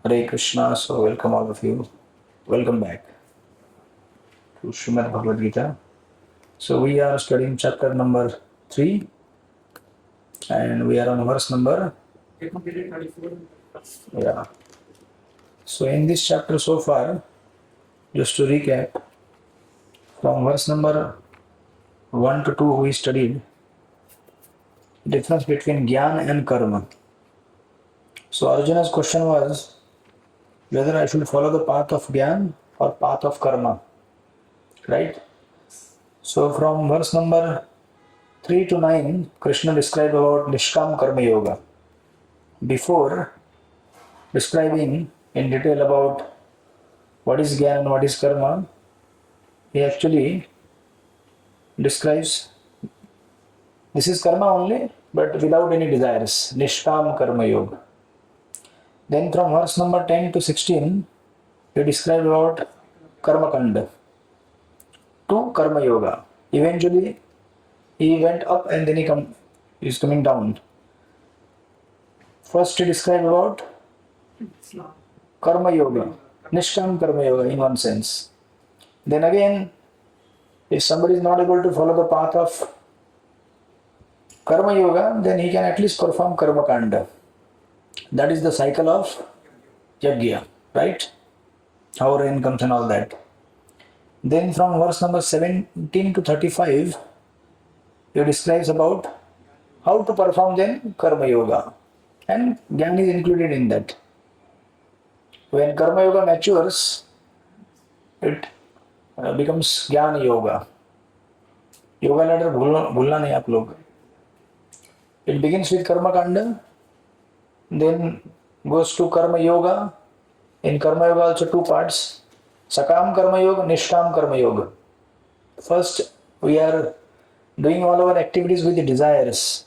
Hare Krishna, so welcome all of you. Welcome back to Srimad Bhagavad Gita. So we are studying chapter number 3 and we are on verse number. Yeah. So in this chapter so far, just to recap, from verse number 1 to 2 we studied difference between Gyan and Karma. So Arjuna's question was whether I should follow the path of Gyan or path of Karma. Right? So from verse number 3 to 9, Krishna described about Nishkam Karma Yoga. Before describing in detail about what is Gyan and what is Karma, he actually describes this is Karma only, but without any desires. Nishkam Karma Yoga. Then from verse number 10 to 16, he described about Karma Kanda to Karma Yoga. Eventually, he went up and then he is coming down. First, he described about Karma Yoga, Nishkam Karma Yoga in one sense. Then again, if somebody is not able to follow the path of Karma Yoga, then he can at least perform Karma Kanda. That is the cycle of Yajna, right? How rain comes and all that. Then from verse number 17 to 35, he describes about how to perform then Karma Yoga. And Gyan is included in that. When Karma Yoga matures, it becomes Gyan Yoga. Yoga ladder bhulna nahi aap log. It begins with Karma Kanda, then goes to Karma Yoga. In Karma Yoga also two parts, Sakam Karma Yoga, Nishkam Karma Yoga. First, we are doing all our activities with the desires.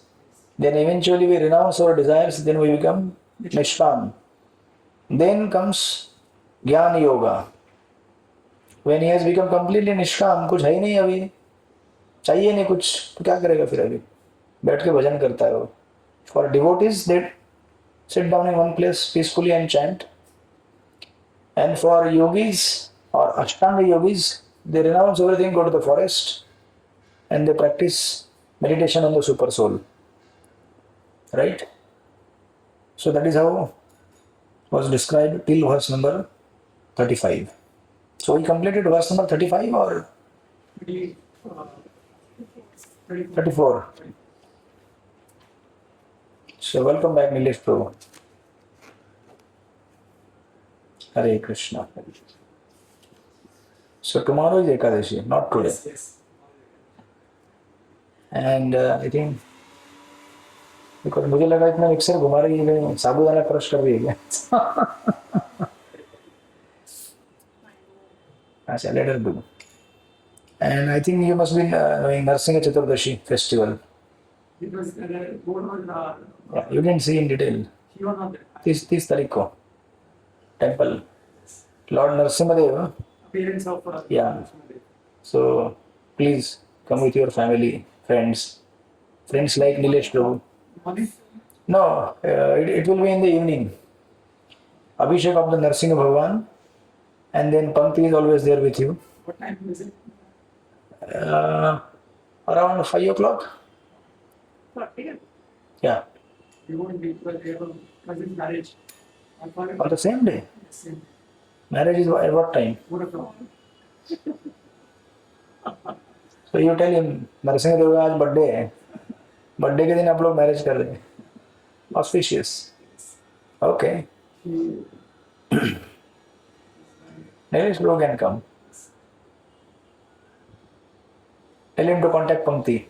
Then eventually we renounce our desires, then we become Nishkam. Then comes Gyan Yoga. When he has become completely Nishkam, कुछ है ही नहीं अभी, चाहिए नहीं कुछ, तो क्या करेगा फिर अभी? बैठ के भजन करता है वो. For devotees, they sit down in one place peacefully and chant. And for yogis or Ashtanga yogis, they renounce everything, go to the forest, and they practice meditation on the super soul. Right? So that is how was described till verse number 35. So we completed verse number 35 or 34. So welcome back, Nilesh Prabhu. Hare Krishna. So tomorrow is Ekadashi, not today. Yes. And I think because मुझे लगा इतना mixer घुमा रही है, साबुदाना crush कर रही है क्या? अच्छा, let her do. And I think you must be knowing Narsinga Chaturdashi festival. Because board was Yeah, you didn't see in detail. he was not there. 30 तारीख को temple Lord Narasimhadev. Parents of Yeah. So please come with your family, friends like Nilesh Prabhu. Morning. No, it will be in the evening. Abhishek of the Narsingha Bhagavan, and then Pankti is always there with you. What time is it? Around 5 o'clock. 4 p.m. Yeah, We won't be because we have a cousin marriage. on the same day. Same. Marriage is at what time? 4 o'clock. So you tell him Narsingha Dev का आज birthday है, birthday के दिन आप लोग marriage कर रहे हैं. Auspicious. Okay. Nilesh Prabhu can come. Tell him to contact Pankti,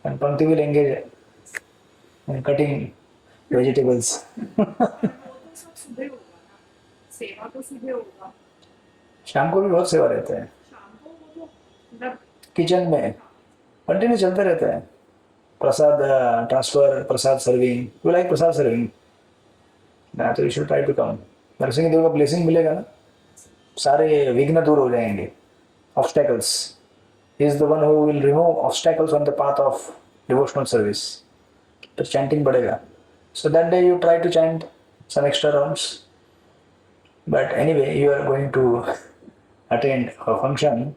and Pankti will engage in cutting vegetables. सुबह होगा ना, सेवा तो सुबह होगा. शाम को भी बहुत सेवा रहता है शाम को वो तो मतलब किचन में, कंटिन्यू चलता रहता है. Prasad transfer, prasad serving. You like prasad serving ना, तो you should try to come. Narasimha Dev का ब्लेसिंग मिलेगा ना, सारे विघ्न दूर हो जाएंगे, obstacles. He is the one who will remove obstacles on the path of devotional service. तो चैंटिंग बढ़ेगा. So that day you try to chant some extra rounds But anyway, you are going to attend a function,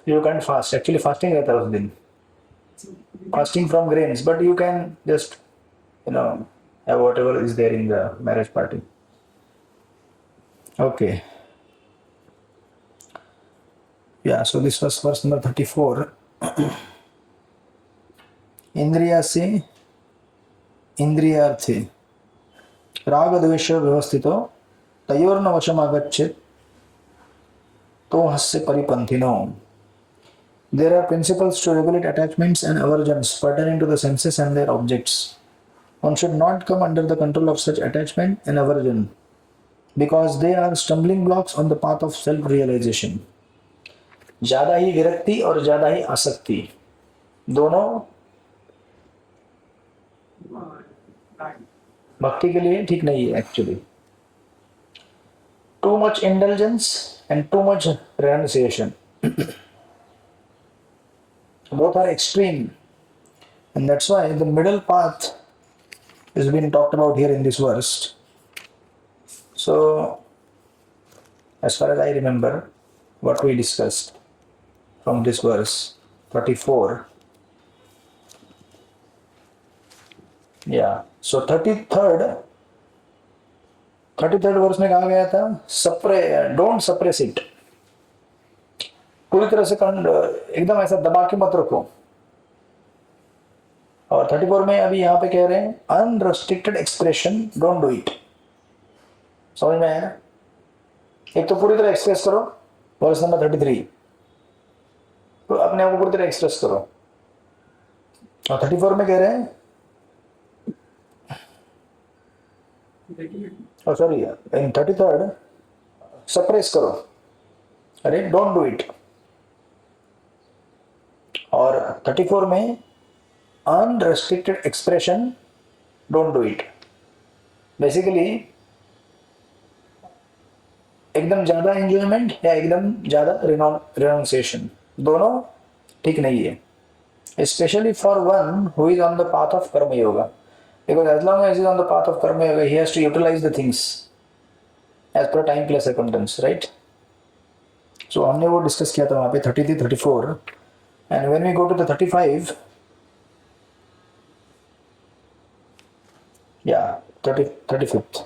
you can't fast. Actually, fasting रहता है उस दिन. So we can Fasting from grains, but you can just, have whatever is there in the marriage party. Okay. Yeah, so this was verse number 34. इंद्रिया से इंद्रियार्थे रागद्वेष व्यवस्थितो तयोर्न वशमागच्छेत् तो हस्य परिपन्थिनो. There are principles to regulate attachments and aversions pertaining to the senses and their objects. One should not come under the control of such attachment and aversion because they are stumbling blocks on the path of self-realization. ज़्यादा ही विरक्ति और ज़्यादा ही आसक्ति दोनों back. भक्ति के लिए ठीक नहीं है actually. Too much indulgence and too much renunciation. Both are extreme, and that's why the middle path is being talked about here in this verse. So, as far as I remember, what we discussed from this verse 34. Yeah. So 33rd verse में कहा गया था don't suppress it. पूरी तरह से एकदम ऐसा दबा के मत रखो. और 34 में अभी यहाँ पे कह रहे हैं unrestricted expression don't do it. समझ में आया ना? एक तो पूरी तरह एक्सप्रेस करो, वर्स नंबर 33, तो अपने आप को पूरी तरह एक्सप्रेस करो. और 34 में कह रहे हैं सॉरी इन 33rd सप्रेस करो, अरे डोंट डू इट. और 34 में unrestricted expression don't do it. Basically एकदम ज्यादा एंजॉयमेंट या एकदम ज्यादा रिनाउंसिएशन दोनों ठीक नहीं है. Specially for one who is on the path of कर्म yoga, because as long as he is on the path of karma yoga, he has to utilize the things as per time plus circumstance, right? So हमने वो discuss किया था वहाँ पे 33, 34, and when we go to the 35, yeah, 35th.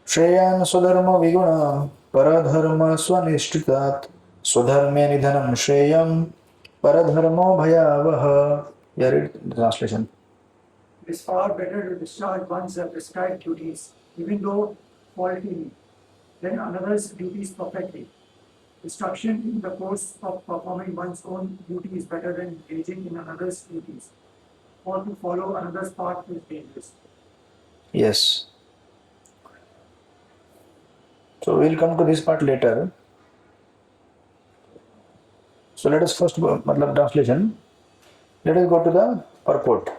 श्रेयान् स्वधर्म विगुण परधर्म स्वनिष्ठितात् स्वधर्मे निधनं श्रेयं परधर्मो भयावह. Yeah, read the translation. It is far better to discharge one's prescribed duties, even though faultily, than another's duties perfectly. Destruction in the course of performing one's own duty is better than engaging in another's duties, or to follow another's path is dangerous. Yes. So we'll come to this part later. So let us first go, translation. Let us go to the purport.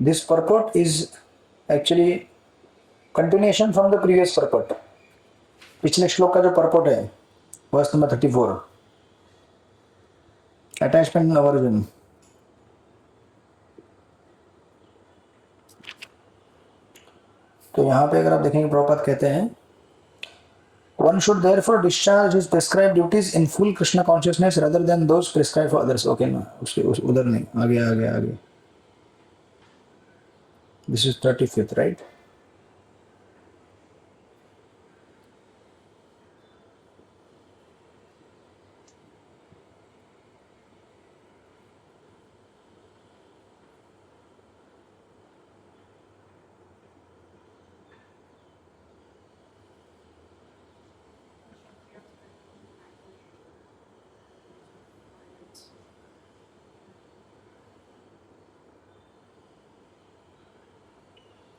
This purport is actually continuation from the previous purport. पिछले श्लोक का जो purport है, verse number 34, attachment and aversion. तो यहाँ पे अगर आप देखेंगे प्रभुपाद कहते हैं one should therefore discharge his prescribed duties in full Krishna consciousness rather than those prescribed for others. Okay ना, उसके उधर नहीं, आगे. This is 35th, right?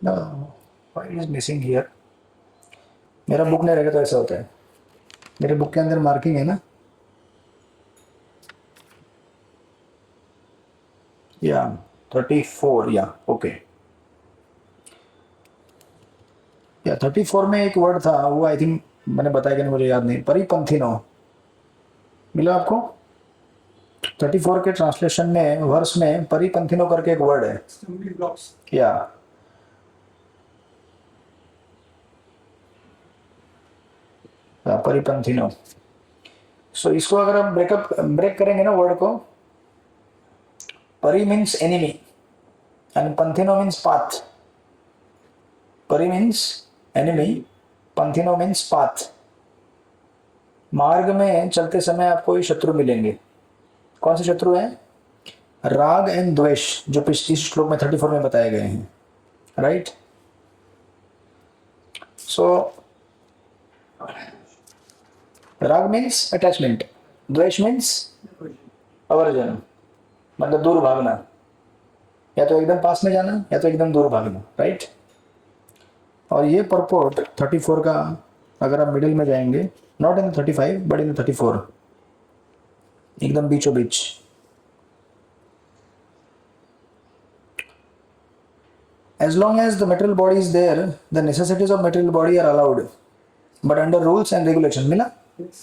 No, why is missing here? मेरा बुक नहीं रहेगा तो ऐसा होता है. मेरे बुक के अंदर मार्किंग है ना. या 34, या ओके. या 34 में एक वर्ड था, वो आई थिंक मैंने बताया कि नहीं मुझे याद नहीं. परिपंथिनो मिला आपको? 34 के ट्रांसलेशन में वर्स में परिपंथिनो करके एक वर्ड है. Stumbling blocks. या परिपंथिनो. सो इसको अगर हम ब्रेक करेंगे ना वर्ड को, परि मीन्स एनिमी एंड पंथिनो मीन्स पाथ. परि मीन्स एनिमी, पंथिनो मीन्स पाथ. मार्ग में चलते समय आपको ये शत्रु मिलेंगे. कौन से शत्रु हैं? राग एंड द्वेष, जो पिछले श्लोक में 34 में बताए गए हैं. राइट. सो राग मीन्स अटैचमेंट, द्वेष मीन्स अवर्जन, मतलब दूर भागना, या तो एकदम पास में जाना या तो एकदम दूर भागना. राइट. और ये परपोर्ट 34 का अगर आप मिडिल में जाएंगे, नॉट इन 35 बट इन 34, एकदम बीचों बीच. As long as the material body is there, the necessities of material body are allowed, but under rules and regulations. मिला? Yes.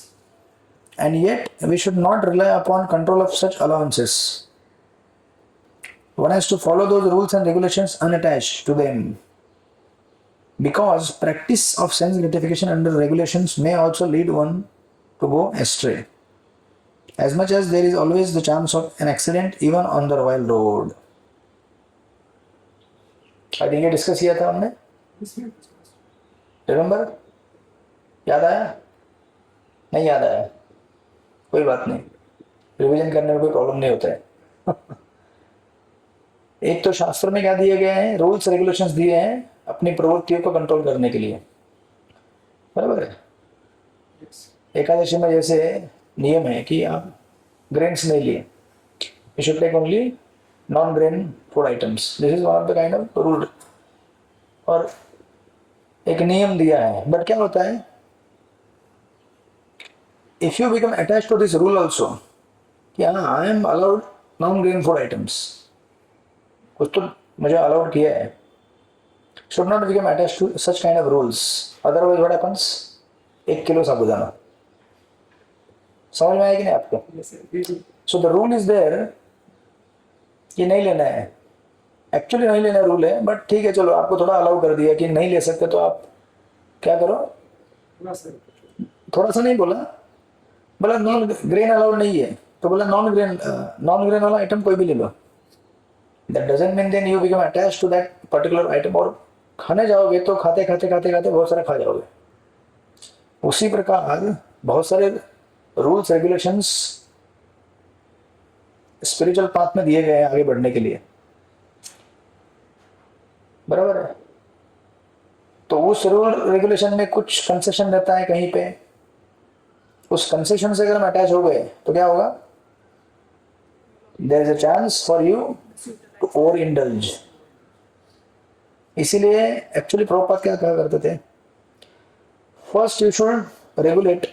And yet we should not rely upon control of such allowances. One has to follow those rules and regulations unattached to them, because practice of sense gratification under regulations may also lead one to go astray, as much as there is always the chance of an accident even on the royal road. I think ये discuss किया था हमने. This way. Remember? याद आया? नहीं याद आया? कोई बात नहीं, रिवीजन करने में कोई प्रॉब्लम नहीं होता है. एक तो शास्त्र में क्या दिए गए हैं? रूल्स रेगुलेशंस दिए हैं अपनी प्रवृत्तियों को कंट्रोल करने के लिए. बराबर है. Yes. एकादशी में जैसे नियम है कि आप ग्रेन्स नहीं लिए, you should take only non grain food items. This is one of the kind of rule. और एक नियम दिया है, बट क्या होता है, if you become attach to this rule also कि हाँ I am allowed non grain food items, कुछ तो मुझे अलाउड किया है, should not become attach to such kind of rules. Otherwise what happens? 1 kilo sabudana. समझ में आया कि नहीं आपको? Yes. Really. So the rule is there कि नहीं लेना है. एक्चुअली नहीं लेना रूल है, बट ठीक है चलो आपको थोड़ा अलाउ कर दिया कि नहीं ले सकते, तो आप क्या करो, थोड़ा सा. थोड़ा सा नहीं बोला, बोला नॉन ग्रेन अलाउड नहीं है, तो बोला नॉन ग्रेन वाला आइटम कोई भी ले लो. That doesn't mean then you become attached to that particular item, और खाने जाओगे तो खाते खाते खाते खाते बहुत सारा खा जाओगे. उसी प्रकार बहुत सारे रूल्स रेगुलेशंस स्पिरिचुअल पाथ में दिए गए हैं आगे बढ़ने के लिए. बराबर है. तो उस रूल रेगुलेशन में कुछ कंसेशन रहता है कहीं पे, उस कंसेशन से अगर हम अटैच हो गए तो क्या होगा? There is a chance for you to over indulge. इसीलिए एक्चुअली प्रभुपाद क्या कहा करते थे, first you should regulate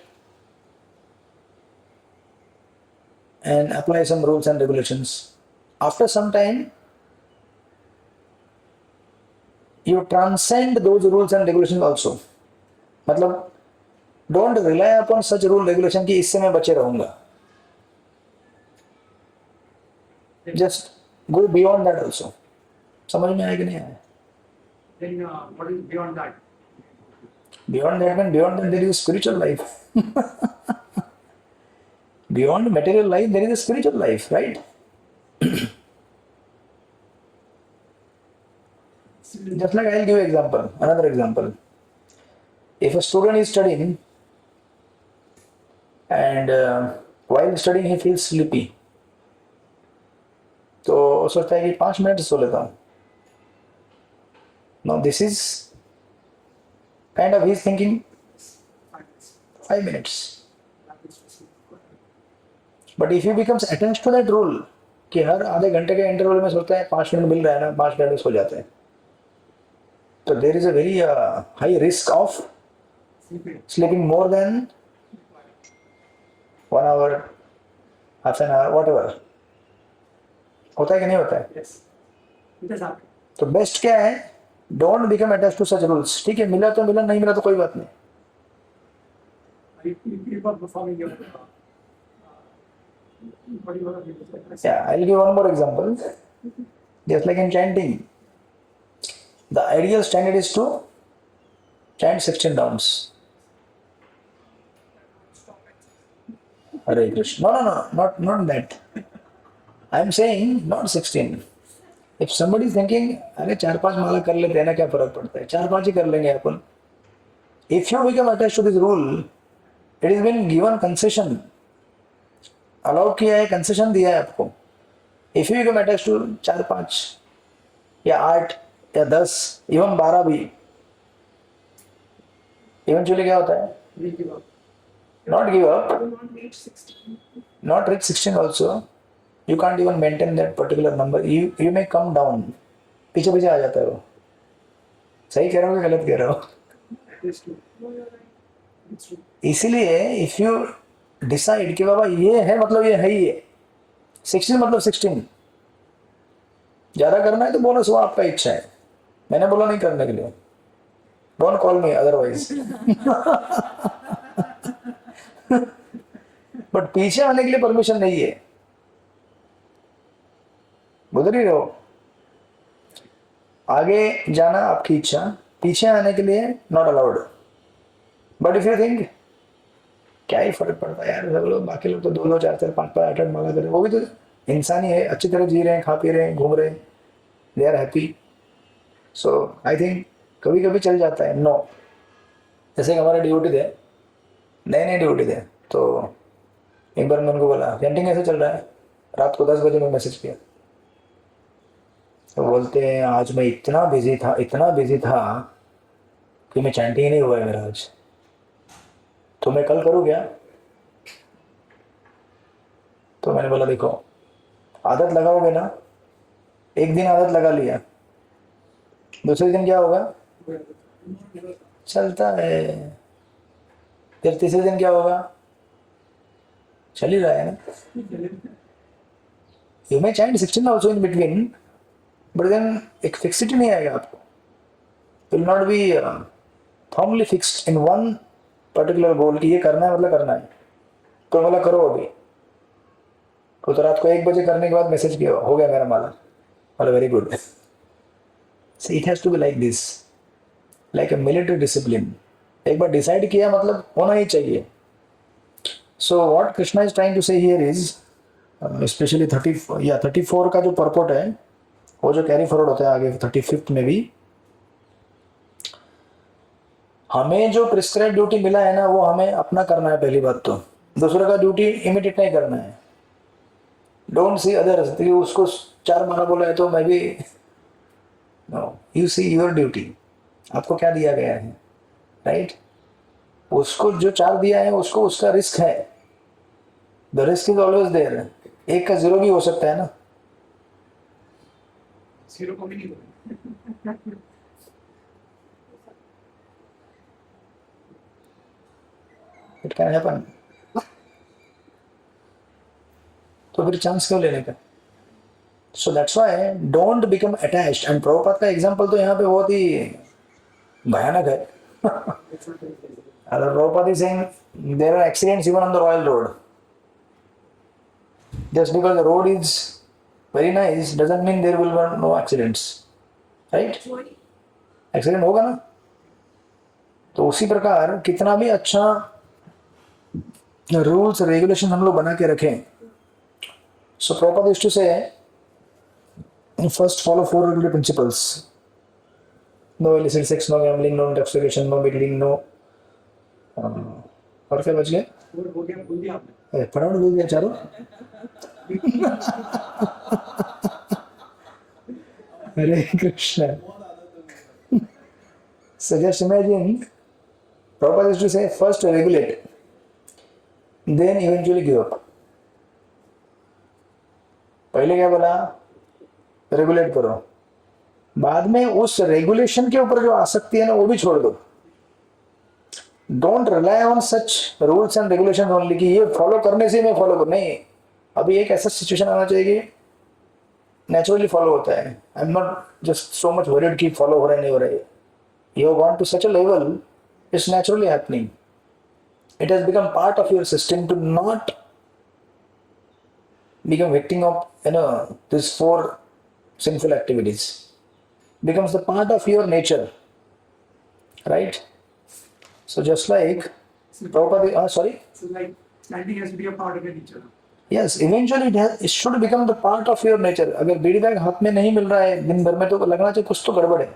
and apply some rules and regulations. After some time, you transcend those rules and regulations also. मतलब don't rely upon such rule regulation कि इससे मैं बचे रहूंगा. Just go beyond that also. समझ में आया कि नहीं आया? Then what is beyond that? Beyond that, when beyond that there is a spiritual life. Beyond material life, there is a spiritual life, right? Just like I'll give you example, another example. If a student is studying and while studying he feels sleepy, तो सोचता है कि 5 minute सो लेता हूँ. Now this is kind of he's thinking 5 minutes. But if you becomes attached to that rule कि हर आधे घंटे के इंटरवल में सोचता है 5 मिनट मिल रहा है ना, 5 मिनट में सो जाते हैं, तो there is a very high risk of sleeping more than 1 hour, half an hour, whatever. होता है कि नहीं होता है? Yes. It has happened. तो बेस्ट क्या है, don't become attached to such rules. ठीक है, मिला तो मिला, नहीं मिला तो कोई बात नहीं. People performing your what do you want to do? Yeah, I'll give one more example. Just like in chanting, the ideal standard is to chant 16 rounds. Hare Krishna. No, not that. I'm saying not 16. If somebody is thinking, अरे 4-5 माला कर लेते हैं ना, क्या फर्क पड़ता है, 4-5 ही कर लेंगे अपन. If you become attached to this rule, it has been given concession. Allow किया है, कंसेशन दिया है आपको. If you become attached to 4-5 या 8 या 10, इवन 12 भी, इवेंचुअली क्या होता है? We give up. Not give up, Do not reach 16. not reach 16 also. You can't even maintain that particular number. You may come down. पीछे पीछे आ जाता है वो. सही कह रहा हूँ कि गलत कह रहा हूँ? It is true. No, you're right. It's true. इसीलिए इफ यू डिसाइड कि बाबा ये है, मतलब ये है ही है. 16 मतलब 16. ज्यादा करना है तो बोनस, वो आपका इच्छा है. मैंने बोला नहीं करने के लिए. Don't call me otherwise. But पीछे आने के लिए परमिशन नहीं है. उधर ही रहो. आगे जाना आपकी इच्छा, पीछे आने के लिए not allowed. But if you think क्या ही फर्क पड़ता है यार, सब लोग, बाकी लोग तो 2-2, 4-4, 5-5, 8-8 माला कर रहे हैं, वो भी तो इंसान ही है, अच्छी तरह जी रहे हैं, खा पी रहे हैं, घूम रहे हैं, they are happy. So I think कभी कभी चल जाता है. नो, जैसे कि हमारे ड्यूटी थे, नए ड्यूटी थे, तो एक बार मैं उनको बोला कैंटीन कैसे चल रहा है, रात को 10 बजे में मैसेज किया. तो बोलते हैं आज मैं इतना बिजी था कि मैं चैंटिंग ही नहीं हुआ है मेरा आज. तो मैं कल करूँ क्या? तो मैंने बोला देखो, आदत लगाओगे ना, एक दिन आदत लगा लिया, दूसरे दिन क्या होगा? चलता है. फिर तीसरे दिन क्या होगा? चल ही रहा है ना. You may chant 16 also in between, but then एक फिक्सिटी नहीं आएगा आपको. Will not be formally fixed in one particular goal कि ये करना है मतलब करना है. तो बोला करो अभी. तो रात को 1 बजे करने के बाद मैसेज किया, हो गया मेरा माला. बोला very good. So it has to be like this, like a military discipline. एक बार डिसाइड किया मतलब होना ही चाहिए. So what Krishna is trying to say here is specially 34 का जो पर्पोट है, वो जो कैरी फॉरवर्ड होता है आगे 35th में भी, हमें जो प्रिस्क्राइब ड्यूटी मिला है ना, वो हमें अपना करना है. पहली बात तो दूसरे का ड्यूटी इमिटेट नहीं करना है. Don't see others. उसको 4 माला बोला है तो मैं भी, no, you see your duty. आपको क्या दिया गया है, राइट? उसको जो 4 दिया है, उसको उसका रिस्क है. The risk is always there. 1 का 0 भी हो सकता है ना. Zero को भी नहीं बोलेंगे. It can happen. तो फिर चांस क्यों लेने का? सो that's why don't become attached. And Prabhupada का एग्जांपल तो यहाँ पे बहुत ही भयानक है. It's not very easy. Prabhupada is saying there are accidents even on the royal road. Just because the road is very nice doesn't mean there will be no accidents, right? Joy. Accident होगा ना. तो उसी प्रकार कितना भी अच्छा rules regulation हम लोग बना के रखें. So proper is to say first follow 4 regular principles. No illicit sex, no gambling, no intoxication, no meeting, no, और क्या बच गए? और हो गया, बोल दिया आपने. फटाफट बोल दिया चारों. हरे Krishna. So just imagine, Prabhupada used to say first regulate, then eventually give up. पहले क्या बोला? रेगुलेट करो, बाद में उस रेगुलेशन के ऊपर जो आसक्ति है ना, वो भी छोड़ दो. Don't rely on such rules and regulation only कि ये फॉलो करने से मैं फॉलो करूँ. नहीं, अभी एक ऐसा सिचुएशन आना चाहिए कि नेचुरली फॉलो होता है. I am not just so much worried कि फॉलो हो रहे नहीं हो रहे. You have gone to such a level, it's naturally happening. It has become part of your system to not become victim of, these 4 sinful activities. Becomes the part of your nature, right? So just like Prabhupada, sorry? So like Standing has to be a part of your nature. Yes, eventually it should become the part of your nature. अगर बीड़ी bag हाथ में नहीं मिल रहा है दिन भर में तो लगना चाहिए कुछ तो गड़बड़ है.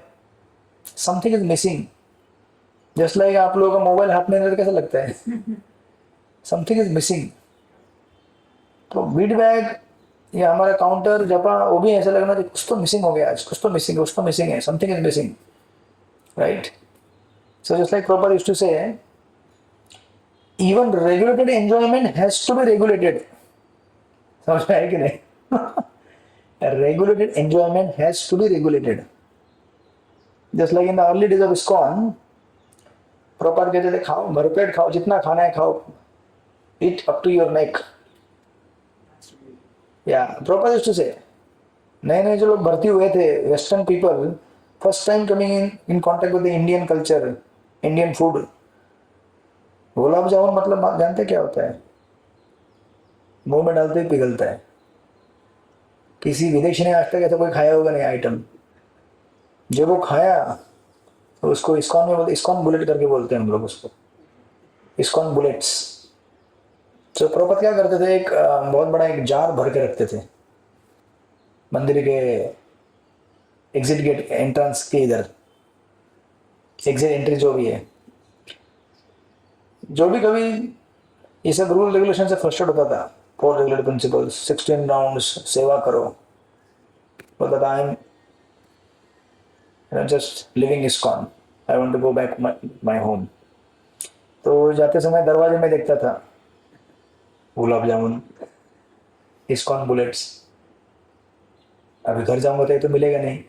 Something is missing. Just like आप लोगों का मोबाइल हाथ में नहीं कैसा लगता है? Something is missing. तो बीड़ी बैग या हमारा काउंटर जपा वो भी ऐसा लगना चाहिए कुछ तो मिसिंग हो गया आज, कुछ तो मिसिंग है. Something is missing, right? So just like Prabhupada used to say, even regulated enjoyment has to be regulated. समझ में आया कि नहीं? Regulated enjoyment has to be regulated. Just like in the early days of ISKCON, Prabhupada कहते थे खाओ भरपेट खाओ जितना खाना है खाओ, eat up to your neck. Yeah, Prabhupada used to say, नए नए जो लोग भर्ती हुए थे western people first time coming in contact with the Indian culture, Indian food, gulab jamun मतलब जानते क्या होता है? मुंह में डालते ही पिघलता है. किसी विदेशी ने आज तक ऐसा कोई खाया होगा नहीं आइटम. जब वो खाया तो उसको इस्कॉन में बोलते, इस्कॉन बुलेट करके बोलते हैं हम लोग उसको, इस्कॉन बुलेट्स. तो प्रभुपाद क्या करते थे, एक बहुत बड़ा एक जार भर के रखते थे मंदिर के एग्जिट गेट एंट्रेंस के इधर, एग्जिट एंट्री जो भी है, जो भी कभी ये सब रूल रेगुलेशन से फ्रस्ट्रेट होता था, 4 रेगुलेटरी प्रिंसिपल्स, 16 राउंड्स, सेवा करो, बोलता था I am just living ISKCON, I want to go back my home. तो जाते समय दरवाजे में देखता था गुलाब जामुन, ISKCON बुलेट्स. अभी घर जाऊंगा तो ये तो मिलेगा नहीं,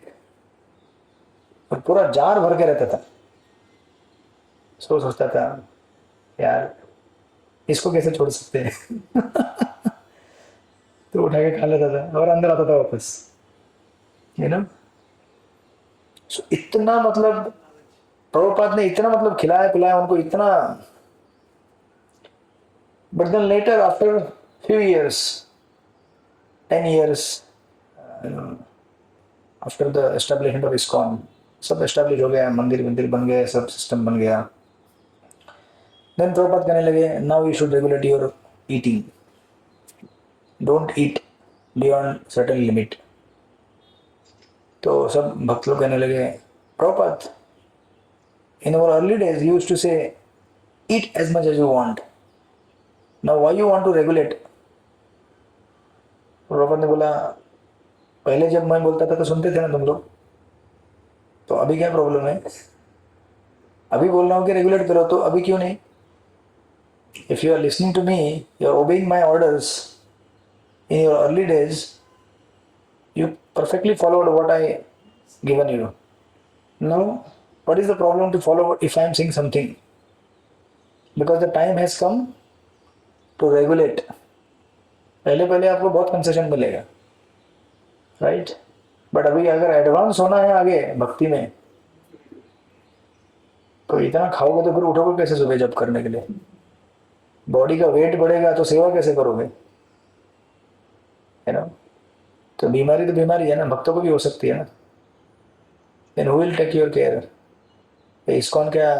और पूरा जार भर के रहता था. सोचता था यार इसको कैसे छोड़ सकते हैं. तो उठा के खा लेता था और अंदर आता था वापस, यू नो. सो इतना मतलब प्रभुपाद ने इतना मतलब खिलाया पिलाया उनको इतना. But then later after few years, 10 years after the establishment of ISKCON, सब एस्टेब्लिश हो गया, मंदिर बन गए, सब सिस्टम बन गया. देन प्रभुपाद कहने लगे now you should regulate your eating, don't eat beyond certain limit. तो सब भक्त लोग कहने लगे Prabhupada in our early days you used to say eat as much as you want, now why you want to regulate. Prabhupada ने बोला पहले जब मैं बोलता था तो सुनते थे ना तुम लोग, तो अभी क्या प्रॉब्लम है? अभी बोल रहा हूँ कि रेगुलेट करो, तो अभी क्यों नहीं? If you are listening to me, you are obeying my orders in your early days, you perfectly followed what I given you. Now, what is the problem to follow if I am saying something? Because the time has come to regulate. पहले आपको बहुत concession मिलेगा, right? But अभी अगर advance होना है आगे भक्ति में, तो इतना खाओगे तो फिर उठोगे कैसे सुबह जब करने के लिए? बॉडी का वेट बढ़ेगा तो सेवा कैसे करोगे, है ना? तो बीमारी है ना, भक्तों को भी हो सकती है ना. Then who will take your care? ISKCON क्या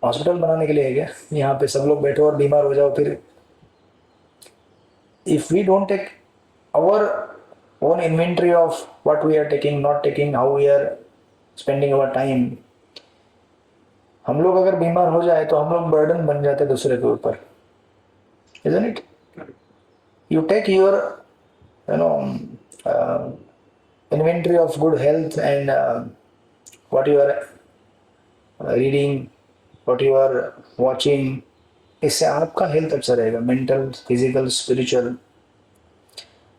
हॉस्पिटल बनाने के लिए है क्या? यहाँ पे सब लोग बैठो और बीमार हो जाओ फिर. If we don't take our own inventory of what we are taking, not taking, how we are spending our time, हम लोग अगर बीमार हो जाए तो हम लोग बर्डन बन जाते दूसरे के ऊपर, isn't it? You take your inventory of good health and what you are reading, what you are watching, इससे आपका हेल्थ अच्छा रहेगा, mental, physical, spiritual,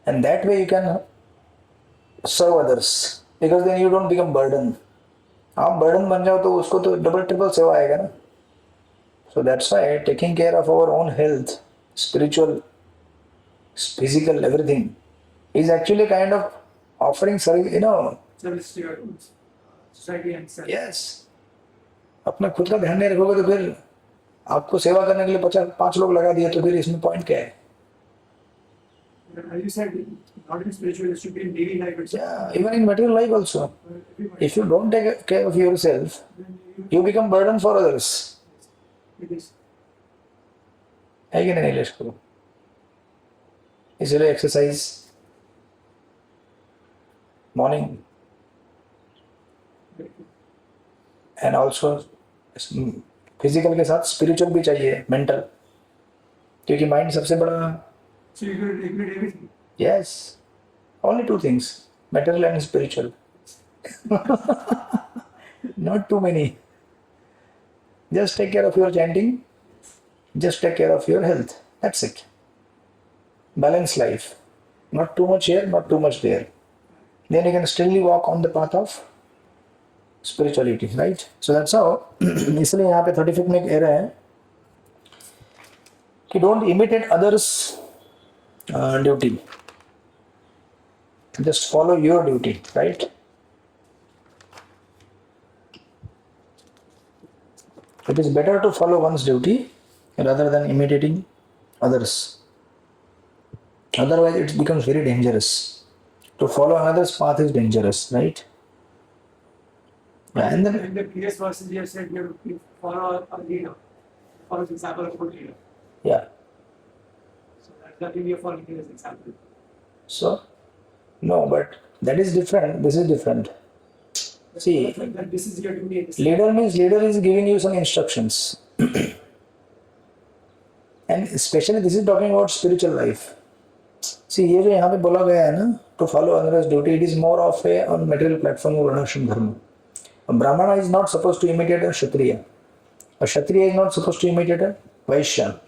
and that way you can serve others because then you don't become burden. आप burden बन जाओ तो उसको तो डबल ट्रिपल सेवा आएगा ना. So that's why taking care of our own health, spiritual, physical, everything is actually a kind of offering service, Service to your society and self. yes. अपना खुद का ध्यान नहीं रखोगे तो फिर आपको सेवा करने के लिए 5 लोग लगा दिए तो फिर इसमें पॉइंट क्या है? As you said, not in spiritual, it should be in daily life itself. Yeah, even in material life also. Everybody. If you don't take care of yourself, Then you, you become burden for others. it is. है कि नहीं नीलेश को? इसलिए exercise morning and also physical के साथ spiritual भी चाहिए, mental, क्योंकि माइंड सबसे बड़ा. So you could ignore everything. Yes, only two things, material and spiritual. Not too many. Just take care of your chanting, just take care of your health. That's it. Balanced life. Not too much here, not too much there. Then you can still walk on the path of spirituality, right? So that's how. इसलिए यहाँ पे 35 में कह रहे हैं कि don't imitate others' duty. Just follow your duty, right? It is better to follow one's duty rather than imitating others. Otherwise, it becomes very dangerous. To follow another's path is dangerous, right? And then, In the previous verses, you have said you have to follow a leader, follow the example of a good leader. yeah. So that will be a following his example. So, no, but that is different. This is different. See, That this is your duty. This leader means leader is giving you some instructions. And especially this is talking about spiritual life. See, ये जो यहाँ पे बोला गया है ना, to follow others' duty, it is more of a on material platform of Varnashram Dharma. A Brahmana is not supposed to imitate a Kshatriya. A Kshatriya is not supposed to imitate a Vaishya.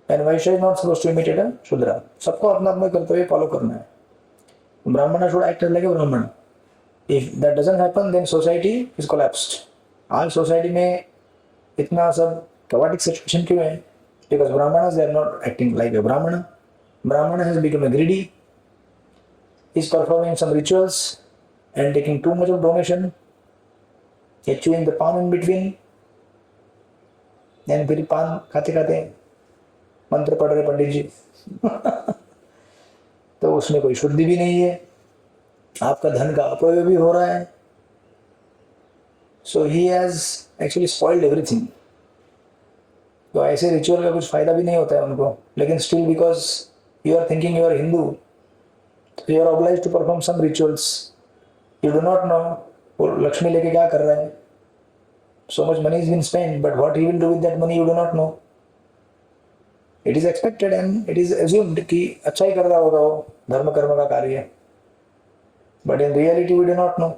And Vaishya is not supposed to imitate a Shudra. सबको अपना अपना कर्तव्य follow करना है. Brahmana should act like a Brahmana. If that doesn't happen, then society is collapsed. आज society में इतना सब chaotic situation क्यों है? Because Brahmanas, they are not acting like a Brahmana. Brahmana has become a greedy. He's performing some rituals and taking too much of donation. He's chewing the pan in between. And फिर पान खाते खाते मंत्र पढ़ रहे पंडित जी. तो उसमें कोई शुद्धि भी नहीं है. आपका धन का अपव्यय भी हो रहा है. So he has actually spoiled everything. तो ऐसे रिचुअल का कुछ फायदा भी नहीं होता है उनको. लेकिन still because you are thinking you are Hindu, so you are obliged to perform some rituals. You do not know वो लक्ष्मी लेके क्या कर रहा है. So much money is been spent, but what he will do with that money you do not know. It is expected and it is assumed कि अच्छा ही कर रहा होगा वो धर्म कर्म का कार्य. But in reality we do not know.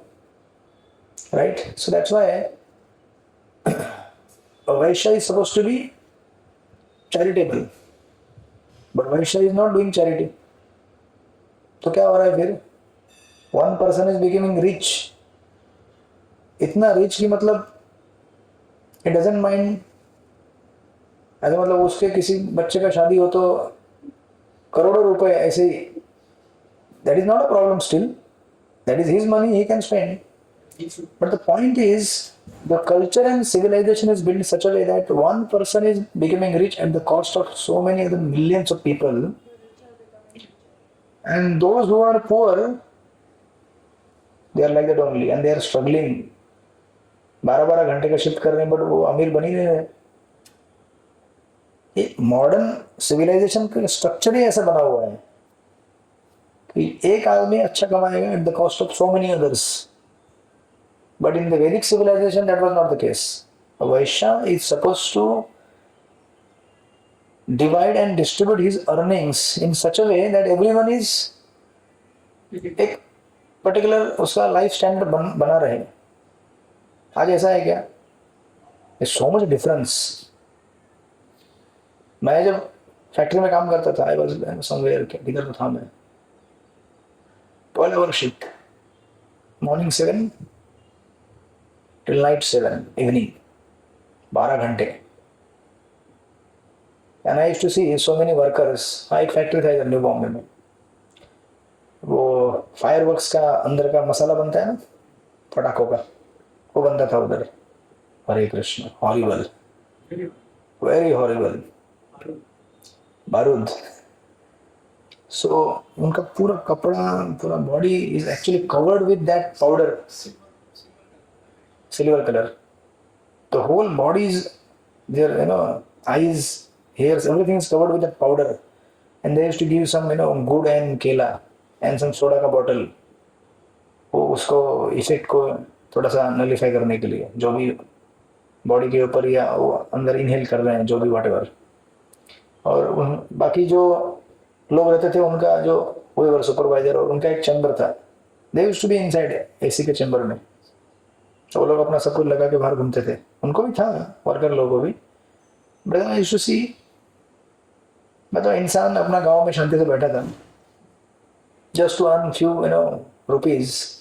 Right? So that's why a Vaishya is supposed to be charitable. But Vaishya is not doing charity. तो क्या हो रहा है फिर? One person is becoming rich. इतना rich कि मतलब he doesn't mind. ऐसा मतलब उसके किसी बच्चे का शादी हो तो करोड़ों रुपए ऐसे ही. That is not a problem still. That is his money, he can spend. But the point is, the culture and civilization is built in such a way that one person is becoming rich at the cost of so many other millions of people. And those who are poor, they are like that only and they are struggling. 12-12 घंटे का shift कर रहे हैं but वो अमीर बन ही नहीं रहे. ये मॉडर्न सिविलाइजेशन का स्ट्रक्चर ही ऐसा बना हुआ है कि एक आदमी अच्छा कमाएगा at the cost of so many others. But in the Vedic civilization, that was not the case. A Vaishya is supposed to divide and distribute his earnings in such a way that everyone is एक particular उसका life standard बना रहे. आज ऐसा है क्या? There's so much difference. मैं जब फैक्ट्री में काम करता था, I was somewhere, किधर था मैं? 12-hour shift, morning 7 till night 7 evening, 12 घंटे. And I used to see so many workers. हाँ, एक फैक्ट्री था इधर न्यू बॉम्बे में. वो फायरवर्क्स का अंदर का मसाला बनता है ना, पटाखों का, वो बनता था उधर. हरे कृष्ण, हॉरिबल, वेरी हॉरिबल, बारूद. So उनका पूरा कपड़ा, पूरा body is actually covered with that powder, silver color. The whole body is there, eyes hairs, everything is covered with that powder. And they used to give some, good and kela and some soda का bottle. वो उसको effect को थोड़ा सा nullify करने के लिए, जो भी बॉडी के ऊपर या वो अंदर इनहेल कर रहे हैं, जो भी वॉटेवर. और बाकी जो लोग रहते थे उनका जो वो सुपरवाइजर और उनका एक चैम्बर था. They used to be inside AC के चैम्बर में. तो वो लोग अपना सब कुछ लगा के बाहर घूमते थे. उनको भी था, वर्कर लोगों को भी. But I used to see, मतलब इंसान अपना गांव में शांति से बैठा था, just to earn few rupees.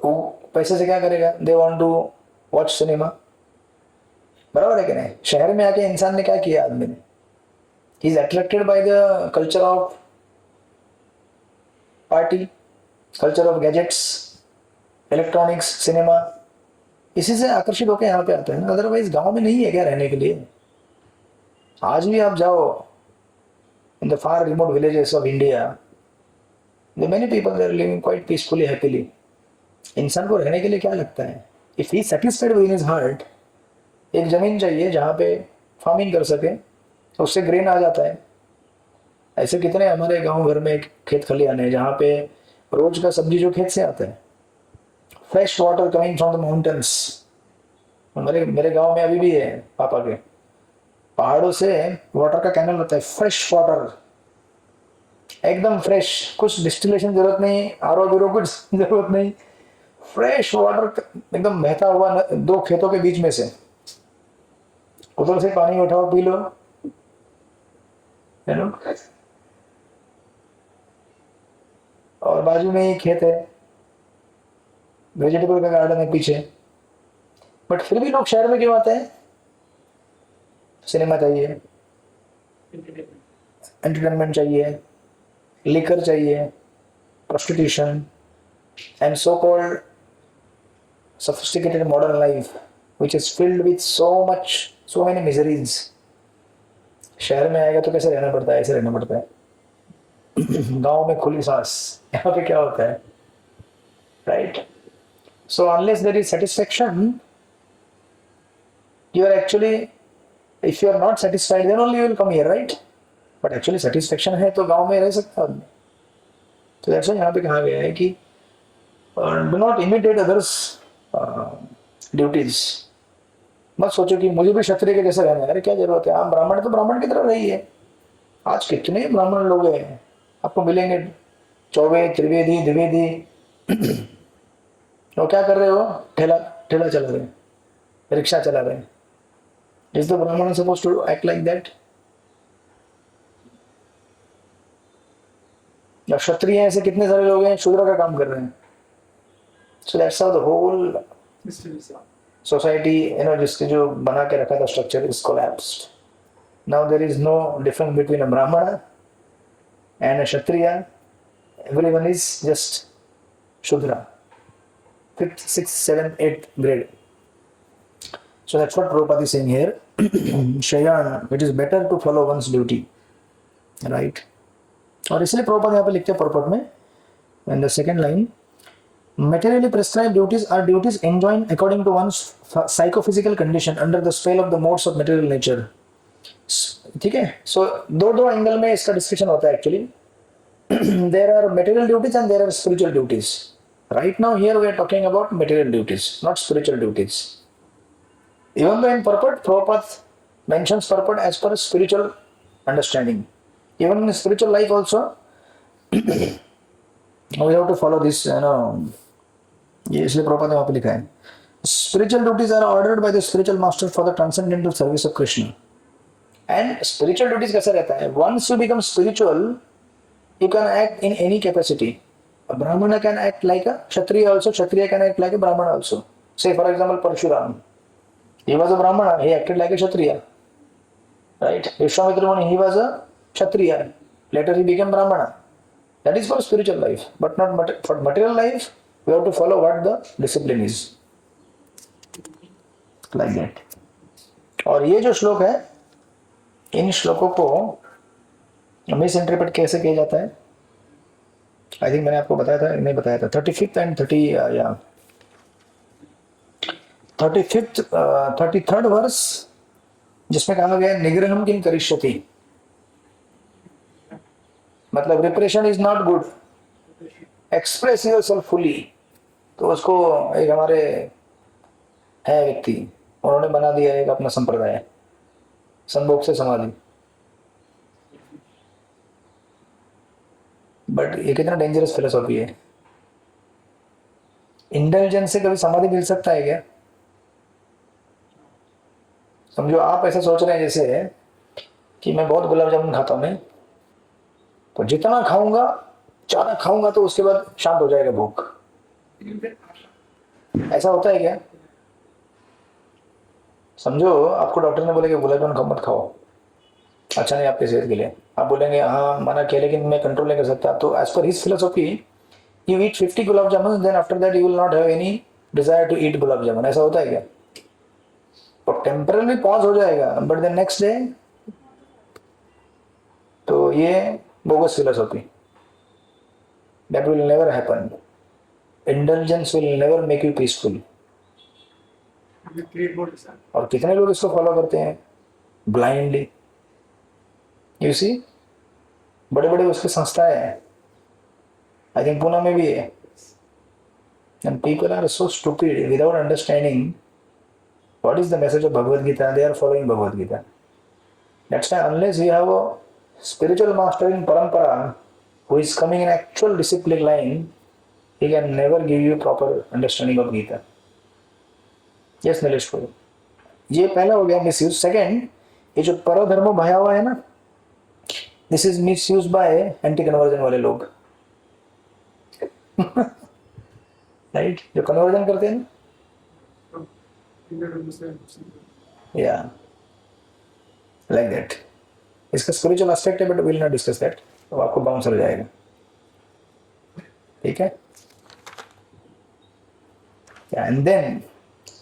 वो पैसे से क्या करेगा? They want to watch cinema. बराबर है कि नहीं? शहर में आके इंसान ने क्या किया? आदमी ने, he is attracted by the culture of party, culture of gadgets, electronics, cinema. इसी से आकर्षित होकर यहाँ पे आते हैं ना. अदरवाइज गांव में नहीं है क्या रहने के लिए? आज भी आप जाओ in the far remote villages of India, the many people they are living quite peacefully, happily. इंसान को रहने के लिए क्या लगता है? If he satisfied with his heart, एक जमीन चाहिए जहाँ पे फार्मिंग कर सके, तो उससे ग्रेन आ जाता है. ऐसे कितने हमारे गांव घर में खेत खलियान है जहाँ पे रोज का सब्जी जो खेत से आता है, fresh water coming from the mountains. मेरे गांव में अभी भी है, पापा के पहाड़ों से वाटर का कैनल होता है, फ्रेश वाटर, एकदम फ्रेश. कुछ डिस्टिलेशन जरूरत नहीं, आरओ बीरो कुछ जरूरत नहीं. फ्रेश वाटर एकदम बहता हुआ दो खेतों के बीच में से, उधर से पानी उठाओ, पी लो. और बाजू में ही खेत है, वेजिटेबल का गार्डन है पीछे. बट फिर भी लोग शहर में क्यों आते हैं? सिनेमा चाहिए, एंटरटेनमेंट चाहिए, लिकर चाहिए, prostitution, and so called sophisticated modern life which is filled with so many miseries. शहर में आएगा तो कैसे रहना पड़ता है? ऐसे रहना पड़ता है. गांव में खुली सांस. यहाँ पे क्या होता है? Right. So unless there is satisfaction, you are actually, if you are not satisfied then only you will come here, right? but actually satisfaction है तो गांव में रह सकता आदमी. तो दैट्स यहाँ पे कहा गया है कि do not imitate others duties. मत सोचो कि मुझे भी क्षत्रिय के जैसे रहना है. अरे क्या जरूरत है? आप ब्राह्मण है तो ब्राह्मण की तरह रहिए. आज कितने ब्राह्मण लोग हैं आपको मिलेंगे, चौबे, त्रिवेदी, द्विवेदी. वो क्या कर रहे हो? ठेला चला रहे हैं, रिक्शा चला रहे हैं. Is the Brahmin supposed to act like that? या क्षत्रिय ऐसे कितने सारे लोग हैं शूद्र का काम कर रहे हैं. So that's how the whole society, जिसके जो बना के रखा था structure is collapsed. Now there is no difference between a Brahmana and a Kshatriya. Everyone is just Shudra. 5th, 6th, 7th, 8th grade. So that's what Prabhupada is saying here. Shayan, it is better to follow one's duty. Right? और इसलिए प्रभुपाद यहाँ पे लिखते हैं purport में, in the second line, materially prescribed duties are duties enjoined according to one's psychophysical condition under the spell of the modes of material nature. ठीक है. सो दो एंगल में इसका डिस्कशन होता है actually. There are material duties and there are spiritual duties. Right now here we are talking about material duties, not spiritual duties. Even though in purport, Prabhupada mentions purport as per spiritual understanding. Even in spiritual life also, we have to follow this, ये इसलिए प्रभुपाद ने वहाँ पे लिखा है. Spiritual duties are ordered by the spiritual master for the transcendental service of Krishna. And spiritual duties कैसा रहता है? Once you become spiritual, you can act in any capacity. A Brahmana can act like a Kshatriya also, Kshatriya can act like a Brahmana also. Say for example Parshuram. He was a Brahmana, he acted like a Kshatriya. Right? Vishwamitra Muni, he was a Kshatriya. Later he became Brahmana. That is for spiritual life. But not for material life, we have to follow what the discipline is. Like that. और ये जो श्लोक है, इन श्लोकों को miss interpret कैसे किया जाता है? आई थिंक मैंने आपको बताया था, नहीं बताया था. 35th and 33rd verse जिसमें कहा गया निग्रहम किम करिष्यति, मतलब repression is not good, express yourself fully. तो उसको एक हमारे है व्यक्ति, उन्होंने बना दिया एक अपना संप्रदाय, संभोग से समाधि। बट ये कितना डेंजरस फिलोसॉफी है। इंटेलिजेंस से कभी समाधि मिल सकता है क्या? समझो आप ऐसा सोच रहे हैं जैसे कि मैं बहुत गुलाब जामुन खाता हूं, मैं तो जितना खाऊंगा, ज्यादा खाऊंगा तो उसके बाद शांत हो जाएगा भूख, ऐसा होता है क्या? समझो आपको डॉक्टर ने बोला कि गुलाब जामुन मत खाओ, अच्छा नहीं आपके सेहत के लिए, आप बोलेंगे हाँ मना किया लेकिन मैं कंट्रोल नहीं कर सकता, तो as per his philosophy you eat 50 gulab jamun, then after that you will not have any desire to eat gulab jamun. ऐसा होता है क्या? और टेम्पररी पॉज हो जाएगा बट देन नेक्स्ट डे, तो ये bogus philosophy, that will never happen. Indulgence will never make you peaceful. create more desire. और कितने लोग इसको फॉलो करते हैं ब्लाइंडली, यू सी। बड़े बड़े उसके संस्थाएं हैं, आई थिंक पुणे में भी है, and people are so stupid without understanding what is the message of Bhagavad Gita, they are following Bhagavad Gita. That's why unless you have a spiritual master in parampara who is coming in actual discipline line, he can never give you proper understanding of Gita. Yes, Nilesh Bhai. ये पहला हो गया misuse. Second, ये जो परधर्म भयावह है ना, this is misuse by anti conversion वाले लोग राइट, जो कन्वर्जन करते हैं ना, या लाइक दैट। इसका स्पिरिचुअल एस्पेक्ट है but will not discuss that, तो आपको बाउंसर हो जाएगा, ठीक है। And then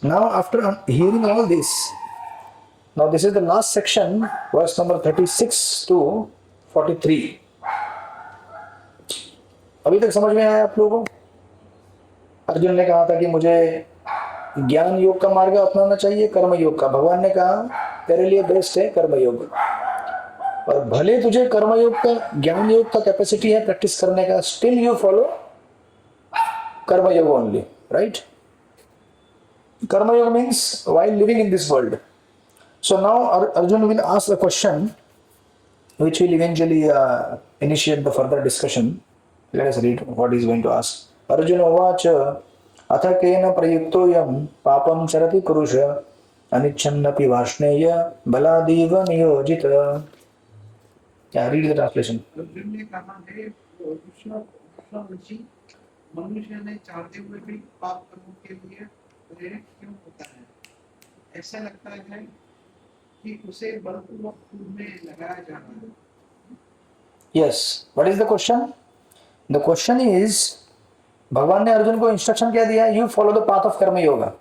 now after hearing all this, now this is the last section, verse number 36 to 43। अभी तक समझ में आया आप लोगों को? अर्जुन ने कहा था कि मुझे ज्ञान योग का मार्ग अपनाना चाहिए, कर्म योग का। भगवान ने कहा तेरे लिए बेस्ट है कर्म योग, और भले तुझे कर्म योग का, ज्ञान योग का कैपेसिटी है प्रैक्टिस करने का, स्टिल यू फॉलो कर्म योग only, right. Karma yoga means while living in this world. So now Arjun will ask the question which will eventually initiate the further discussion. Let us read what he is going to ask. Arjuna uvacha अथ केन प्रयुक्तोऽयं पापं चरति पुरुष अनिच्छन्नपि वाष्णेय बलादीव नियोजित। क्या read the translation? Arjun ने कहा है मनुष्य ने चाहते हुए भी पाप कर्मों के लिए प्रेरित क्यों होता है? ऐसा लगता है कि उसे बलपूर्वक खून में लगाया जा रहा है। Yes. What is the question? The question is, भगवान ने अर्जुन को इंस्ट्रक्शन क्या दिया? You follow the path of कर्म योगा।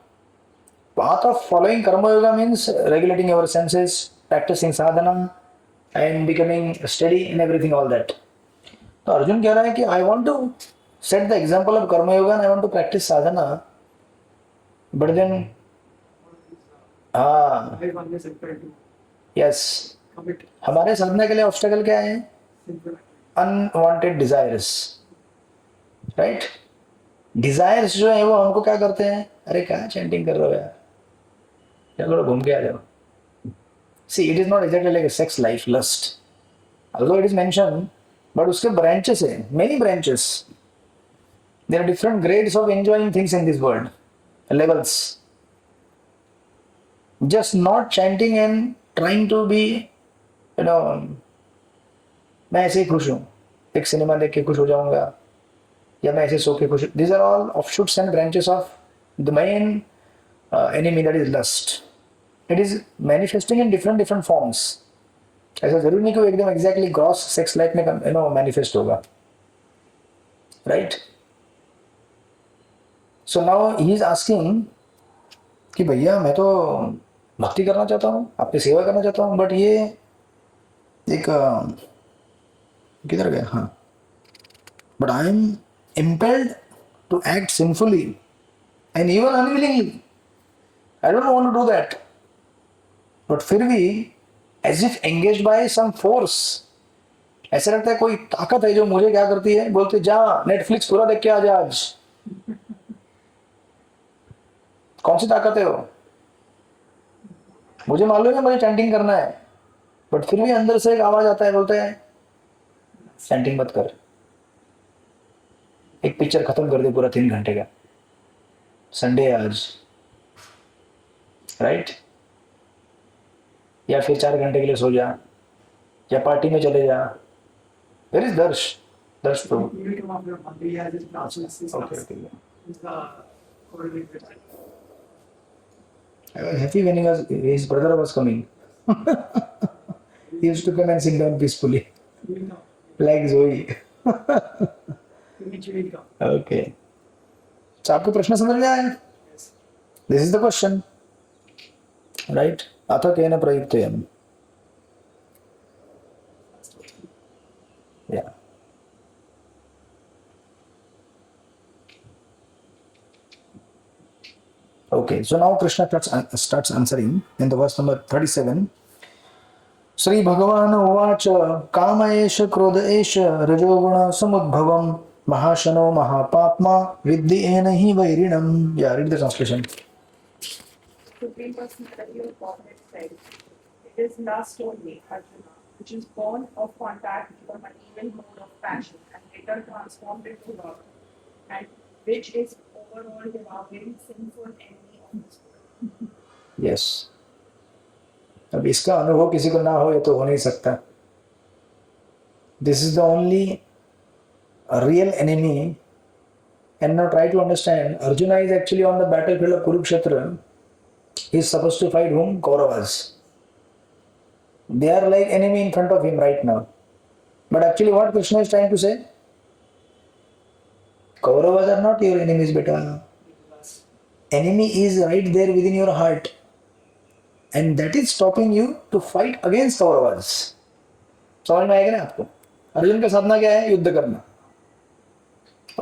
Path of following कर्म yoga means regulating our senses, practicing sadhana, and becoming steady in everything, all that. तो अर्जुन कह रहा है कि I want to set the example of कर्म yoga and I want to practice sadhana, but then हाँ, Everyone is required to yes, commit हमारे साधना के लिए ऑब्स्टेकल क्या है? sinful unwanted desires, right. Desires जो है वो हमको क्या करते हैं, अरे क्या चैंटिंग कर रहे हो यार, चलो घूम के आ जाओ। See it is not exactly like a sex life lust, although it is mentioned, but उसके branches है, many branches. There are different grades of enjoying things in this world, levels. Just not chanting and trying to be, you know, मैं ऐसे ही खुश हूँ, एक cinema देख के खुश हो जाऊंगा, या मैं ऐसे सो के खुश। These are all offshoots and branches of the main enemy, that is lust. It is manifesting in different forms. ऐसा जरूरी नहीं कि वो एकदम एग्जैक्टली ग्रॉस सेक्स लाइफ में मैनिफेस्ट होगा, right. So now he is asking कि भैया मैं तो भक्ति करना चाहता हूँ, आपकी सेवा करना चाहता हूँ, बट ये एक किधर गया, हाँ, but I am impelled to act sinfully and even unwillingly, I don't want to do that. But फिर भी as if engage by some force, ऐसा लगता है कोई ताकत है जो मुझे क्या करती है, बोलते जा नेटफ्लिक्स पूरा देख के आ जा आज। कौन सी ताकत है वो? मुझे मालूम है मुझे चैंटिंग करना है, बट फिर भी अंदर से एक आवाज आता है, बोलते हैं चैंटिंग मत कर, एक पिक्चर खत्म कर दे पूरा 3 घंटे का, संडे है आज, राइट? या फिर 4 घंटे के लिए सो जा, या पार्टी में चले जा। वेर इज दर्श? दर्श प्रभु। He will come after Monday, he has his classes, his Okay, class. okay. He's the coordinator. I was happy when his brother was coming. He used to come and sit down peacefully, He will come. like Zoe. Eventually he'll come. Okay. So आपको प्रश्न समझ में आया? Yes. This is the question, right? अथ केन प्रयुक्तेयम्? Yeah. Okay, so now Krishna starts answering in the verse number 37. Sri Bhagavan uvacha kama esha krodha esha rajoguna samudbhavam mahashano mahapapma vidhi enahi vairinam. Yeah, read the translation. Supreme Personality of Godhead said, it is lust only, Arjuna, which is born of contact from an evil mode of passion and later transformed into love, and which is overall devouring sinful enemy of this world. Yes. अब इसका अनुभव किसी को ना हो ये तो हो नहीं सकता. This is the only real enemy. And now try to understand, Arjuna is actually on the battlefield of Kurukshetra. He is supposed to fight whom? Kauravas. They are like enemy in front of him right now. But actually what Krishna is trying to say? Kauravas are not your enemies, beta. Enemy is right there within your heart. And that is stopping you to fight against Kauravas. समझ में आएगा ना आपको? अर्जुन का साधना क्या है? युद्ध करना.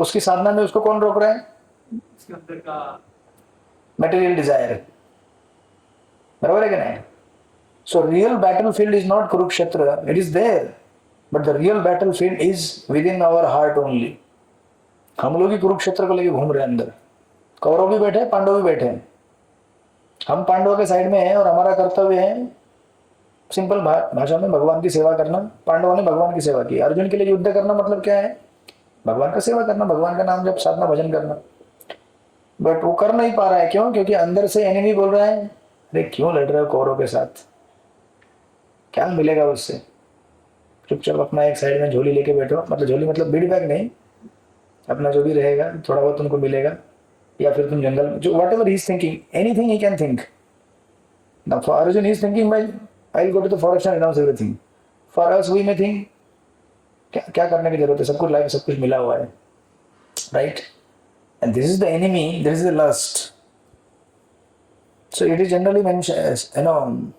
उसकी साधना में उसको कौन रोक रहा है? इसके अंदर का Material desire. बराबर है कि नहीं? So real battlefield is not Kurukshetra. It is there, but the real battlefield is within our heart only. हम लोग ही कुरुक्षेत्र को लेके घूम रहे हैं अंदर. कौरव भी बैठे, पांडव भी बैठे हैं. हम पांडवों के साइड में हैं और हमारा कर्तव्य है सिंपल भाषा में भगवान की सेवा करना. पांडवों ने भगवान की सेवा की. अर्जुन के लिए युद्ध करना मतलब क्या है? भगवान का सेवा करना, भगवान का नाम जप, साधना, भजन करना. बट वो कर नहीं पा रहा है. क्यों? क्योंकि अंदर से एनिमी बोल रहा है, अरे क्यों लड़ रहे हो कौरव के साथ, क्या मिलेगा उससे? चुपचाप अपना एक साइड में झोली लेके बैठो. मतलब झोली मतलब बीड़ी बैग नहीं, अपना जो भी रहेगा थोड़ा बहुत तुमको मिलेगा. या फिर तुम जंगल में, जो whatever he is thinking, anything he can think. Now for Arjuna he is thinking by I will go to the forest and renounce everything. For us we may think क्या करने की जरूरत है, सब कुछ लाइफ सब कुछ मिला हुआ है, right? And this is the enemy, this is the lust. So it is generally mention, you know,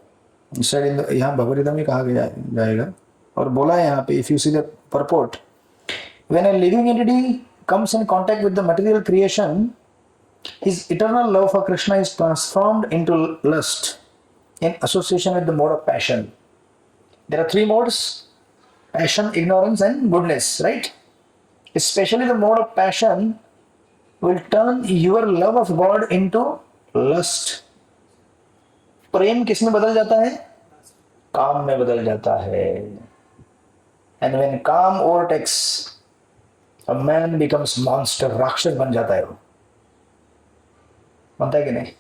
said in the, यहाँ भगवद में कहा गया जाएगा और बोला है यहाँ पे, if you see the purport, when a living entity comes in contact with the material creation, his eternal love for Krishna is transformed into lust in association with the mode of passion. There are 3 modes: passion, ignorance and goodness, right? Especially the mode of passion will turn your love of God into lust. प्रेम किस में बदल जाता है? काम में बदल जाता है. And when काम overtakes, a man becomes monster. राक्षस बन जाता है वो. बनता है कि नहीं?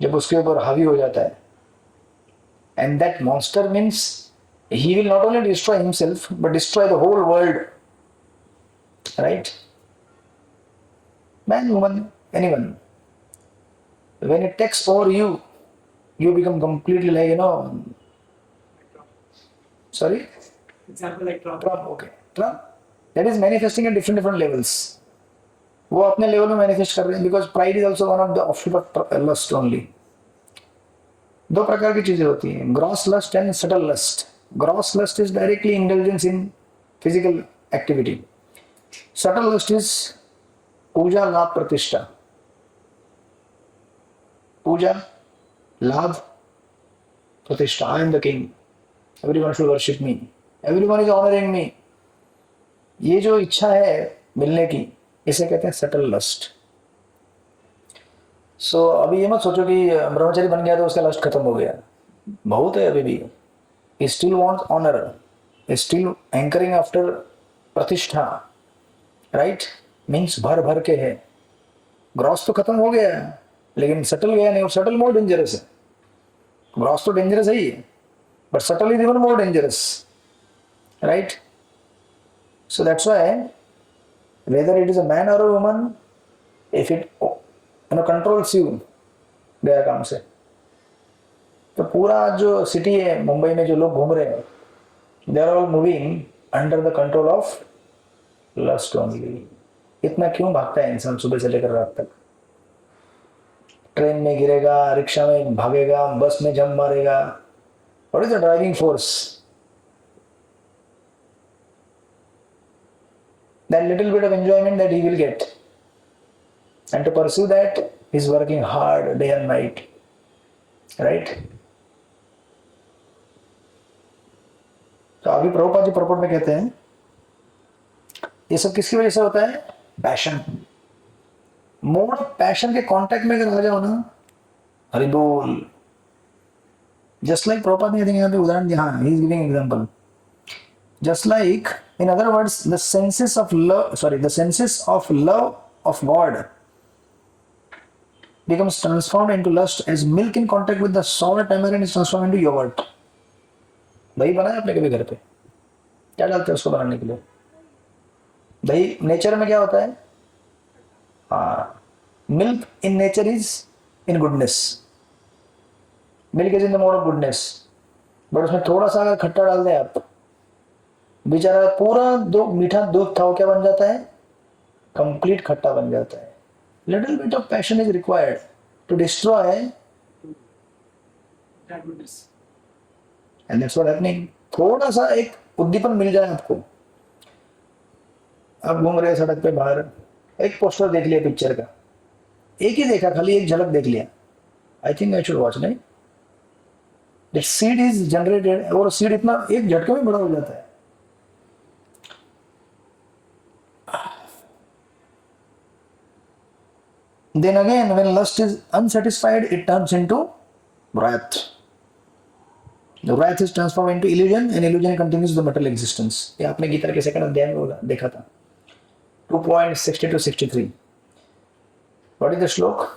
जब उसके ऊपर हावी हो जाता है. And that monster means he will not only destroy himself but destroy the whole world, right? Man, woman, anyone. When it takes over you, you become completely like, you know, sorry? example like Trump. Trump, okay. Trump, that is manifesting at different levels. वो अपने level में manifest कर रहे हैं, because pride is also one of the offshoot of lust only. 2 प्रकार की चीजें होती हैं, gross lust and subtle lust. Gross lust is directly intelligence in physical activity. Subtle lust is puja, labh, pratishtha. पूजा, लाभ, Pratishtha, I am the king. Everyone should worship me. Everyone is honoring me. ये जो इच्छा है मिलने की, इसे कहते हैं सटल लस्ट. सो अभी ये मत सोचो कि ब्रह्मचारी बन गया तो उसका लस्ट खत्म हो गया. बहुत है अभी भी. He still wants honor. He still hankering after प्रतिष्ठा. राइट? मीन्स भर भर के है. ग्रॉस तो खत्म हो गया है, लेकिन सटल गया नहीं. और सटल मोर डेंजरस है. ग्रॉस तो डेंजरस है ही, but subtle is even more dangerous. Right? So that's why whether it is a man or a woman, if it controls you, गया काम से. तो पूरा जो सिटी है मुंबई में जो लोग घूम रहे हैं, they are all moving under the control of lust only. इतना क्यों भागता है इंसान सुबह से लेकर रात तक? ट्रेन में गिरेगा, रिक्शा में भागेगा, बस में जंप मारेगा. What is the driving force? That little bit of enjoyment that he will get, and to pursue that he is working hard day and night. Right? तो अभी प्रभुपाद जी प्रॉपर्ट में कहते हैं ये सब किसकी वजह से होता है? पैशन. मोड ऑफ पैशन के कांटेक्ट में अगर आ जाओ ना, हरि बोल. जस्ट लाइक प्रभुपाद ने यहाँ पे उदाहरण दिया. हाँ, he is giving example. Just like, in other words, the senses of love of God becomes transformed into lust as milk in contact with the sour tamarind is transformed into yogurt. दही बनाया आपने कभी घर पे? क्या डालते हैं उसको बनाने के लिए? दही नेचर में क्या होता है? हाँ, milk in nature is in goodness. Milk is in the mode of goodness. But उसमें थोड़ा सा अगर खट्टा डाल दें आप, बेचारा पूरा दो मीठा दूध था वो क्या बन जाता है? कंप्लीट खट्टा बन जाता है. Little bit of passion is required to destroy, and that's what happening. थोड़ा सा एक उद्दीपन मिल जाए आपको, आप घूम रहे सड़क पे बाहर, एक पोस्टर देख लिया पिक्चर का, एक ही देखा, खाली एक झलक देख लिया, I think I should watch. नहीं, दैट सीड इज जनरेटेड, और सीड इतना एक झटके में बड़ा हो जाता है. Then again, when lust is unsatisfied, it turns into wrath. The wrath is transformed into illusion, and illusion continues the material existence. ये आपने गीता के सेकंड अध्याय में बोला, देखा था. 2.60 to 63. What is the श्लोक?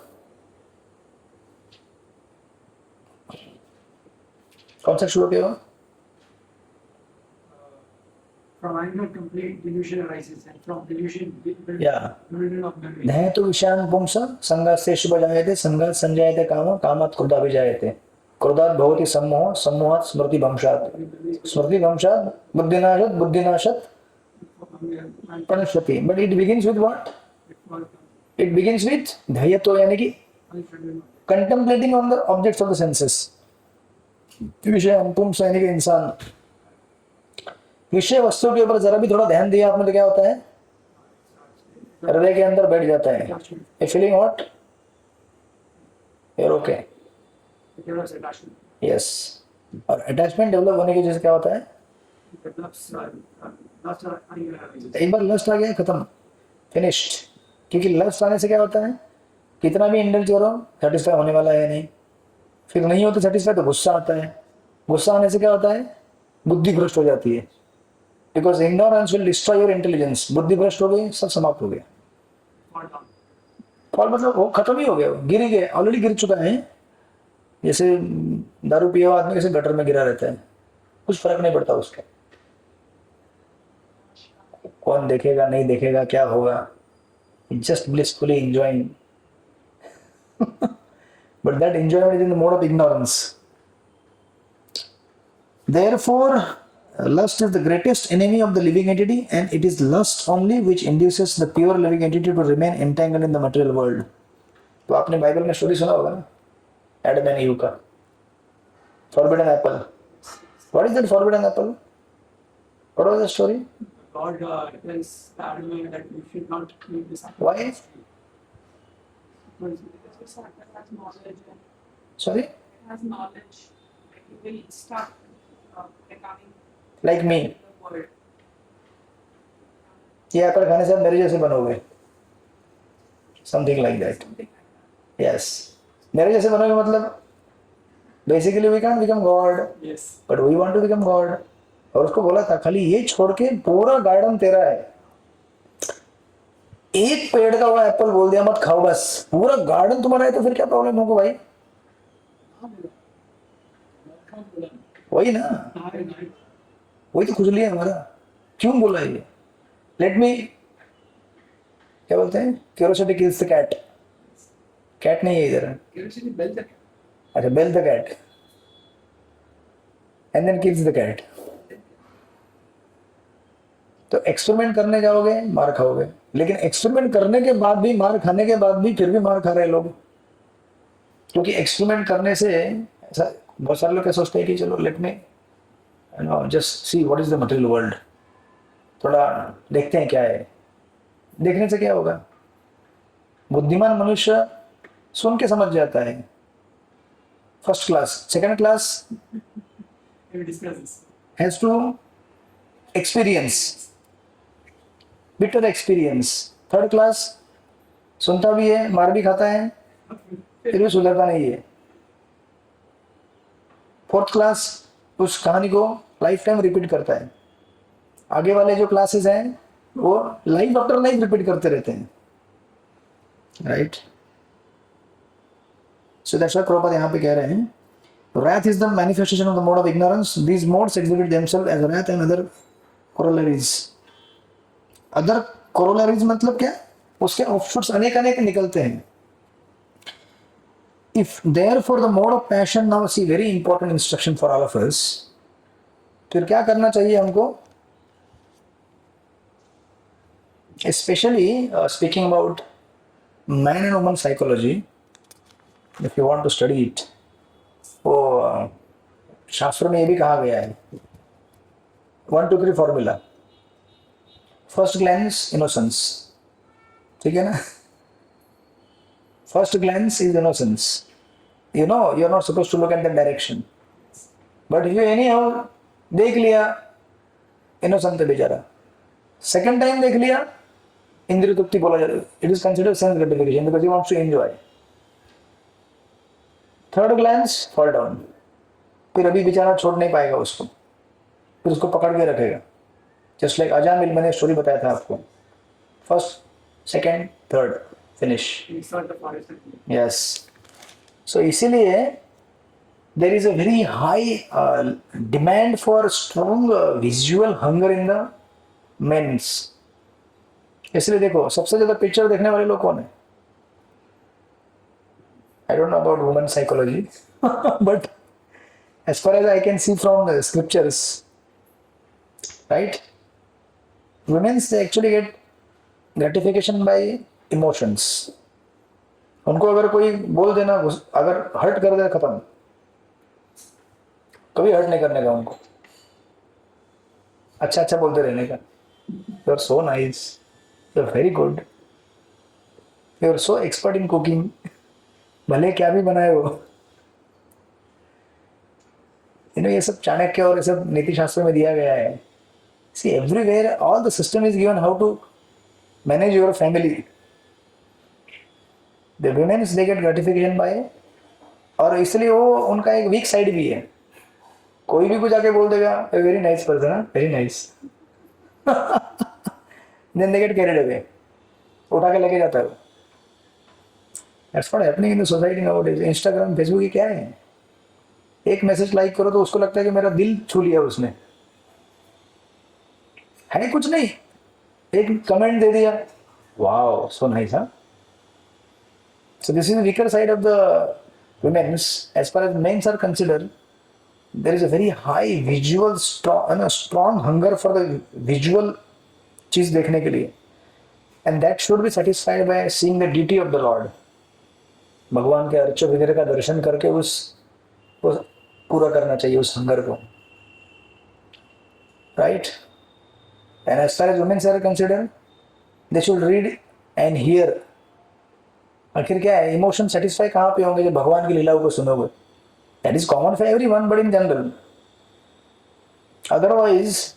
कौन सा श्लोक है वो? From anger, complete delusion arises, and from delusion, Yeah. delusion of memory. नह तो विषयान पुंस संगात से शुभ जायते, संगात संजायते काम, कामात् क्रोधा विजायते, क्रोधात् भवति सम्मोह, सम्मोहात् स्मृति भंशात्, स्मृति भंशात् बुद्धिनाशात्, बुद्धिनाशात् प्रणश्यति. But it begins with what? It begins with धैर्यतो, यानी कि contemplating on the objects of the senses. विषयान पुंस यानी कि इंसान विषय वस्तु के ऊपर जरा भी थोड़ा ध्यान दिया आपने तो क्या होता है? हृदय के अंदर बैठ जाता है. A feeling what? you're okay. Develops attachment. Yes. और अटैचमेंट डेवलप होने की वजह से क्या होता है? Develops lust or anger arises. एक बार लस्ट आ गया, खत्म, फिनिश्ड. क्योंकि लस्ट आने से क्या होता है? कितना भी इंडल्ज करो, सेटिस्फाई होने वाला है नहीं. फिर नहीं होता सेटिस्फाई तो गुस्सा आता है. गुस्सा आने से क्या होता है? बुद्धि भ्रष्ट हो जाती है. Because ignorance will destroy your intelligence. बुद्धि भ्रष्ट हो गई, सब समाप्त हो गया. Fall down. फॉल मतलब वो खत्म ही हो गया, गिर ही गया, ऑलरेडी गिर चुका है. जैसे दारू पिया हुआ आदमी कैसे गटर में गिरा रहता है, कुछ फर्क नहीं पड़ता उसका. कौन देखेगा नहीं देखेगा क्या होगा, just blissfully enjoying. But that enjoyment is in the mode of ignorance. Therefore, lust is the greatest enemy of the living entity, and it is lust only which induces the pure living entity to remain entangled in the material world. तो आपने Bible में story सुना होगा ना, Adam and ewe का, forbidden apple. What is that forbidden apple? What was the story? God tells Adam that you should not eat this apple. Why? Because Because this apple has knowledge and Sorry? it has knowledge. you will start becoming Like me. the world. ये apple खाने से आप मेरे जैसे बनोगे, something like that. Something like that. Yes, मेरे जैसे बनोगे मतलब basically we can become God, Yes. But we want to become God. और उसको बोला था खाली ये छोड़ के पूरा गार्डन तेरा है. एक पेड़ का वो एप्पल बोल दिया मत खाओ, बस पूरा गार्डन तुम्हारा है, तो फिर क्या प्रॉब्लम होगा भाई? हाँ बोला, हाँ बोला, वही ना, हाँ, right. वही तो खुजली है हमारा. क्यों बोला ये? लेट मी, क्या बोलते हैं, curiosity kills the cat. Cat नहीं है इधर. curiosity built the अच्छा, bell the cat and then kills the cat. तो एक्सपेरिमेंट करने जाओगे मार खाओगे, लेकिन एक्सपेरिमेंट करने के बाद भी, मार खाने के बाद भी फिर भी मार खा रहे हैं लोग. क्योंकि एक्सपेरिमेंट करने से ऐसा बहुत सारे लोग क्या सोचते हैं कि चलो let me just see what is the material world, थोड़ा देखते हैं क्या है. देखने से क्या होगा? बुद्धिमान मनुष्य सुन के समझ जाता है, first class. Second class We will discuss this. Has to experience, bitter experience. Third class सुनता भी है, मार भी खाता है, फिर भी सुधरता नहीं है. फोर्थ क्लास उस कहानी को लाइफ टाइम रिपीट करता है. आगे वाले जो क्लासेस हैं वो लाइफ आफ्टर लाइफ रिपीट करते रहते हैं, right. So that's why Prabhupada यहाँ पे कह रहे हैं wrath is the manifestation of the mode of ignorance. These modes exhibit themselves as wrath and other corollaries. Other corollaries मतलब क्या? उसके offshoots अनेक अनेक निकलते हैं. If therefore the mode of passion, now see very important instruction for all of us. फिर क्या करना चाहिए हमको? Especially speaking about man and woman psychology, if you want to study it, वो शास्त्र में ये भी कहा गया है 1 2 3 फॉर्मूला. फर्स्ट ग्लैंस इनोसेंस, ठीक है ना. First glance is innocence. You know you are not suppose to look at the direction, but you any how देख लिया, इनोसेंट है बेचारा. सेकंड टाइम देख लिया, इंद्रिय तृप्ति बोला जाता है. It is considered sense gratification because he wants to enjoy. Third glance fall down, फिर अभी बेचारा छोड़ नहीं पाएगा उसको, फिर उसको पकड़ के रखेगा. जस्ट लाइक अजामिल, मैंने स्टोरी बताया था आपको. First, second, third, finish. We start the forest. Yes. So इसीलिए there is a very high demand for strong visual hunger in the mens. इसलिए देखो सबसे ज्यादा पिक्चर देखने वाले लोग कौन है? I don't know about women psychology, but as far as I can see from the scriptures, right? Women's they actually get gratification by emotions. उनको अगर कोई बोल देना, अगर हर्ट कर दे, खत्म. कभी हर्ट नहीं करने का उनको, अच्छा अच्छा बोलते रहने का. You are so nice, you are very good, you are so expert in cooking. भले क्या भी बनाए हो. ये सब चाणक्य और ये सब नीति शास्त्र में दिया गया है. See everywhere all the system is given how to manage your family. The womens they get gratification by, और इसलिए वो उनका एक वीक साइड भी है. कोई भी कुछ आके बोल देगा very nice person, very nice, then they get carried away, उठा के लेके जाता है. That's what happening in the society nowadays. Instagram, Facebook ये क्या है? एक मैसेज लाइक करो तो उसको लगता है कि मेरा दिल छू लिया उसने. है कुछ नहीं, एक कमेंट दे दिया, वाओ सो नाइस. हाँ, so this is the weaker side of the women's. As far as men's are considered, there is a very high visual strong hunger for the visual चीज देखने के लिए, and that should be satisfied by seeing the deity of the Lord. भगवान के अर्चो वगैरह का दर्शन करके उस पूरा करना चाहिए उस हंगर को, right. And as far as womens are considered, they should read and hear. आखिर क्या है, इमोशन सेटिस्फाई कहाँ पे होंगे? जब भगवान की लीलाओं को सुनोगे. That is common for everyone, but in general. Otherwise,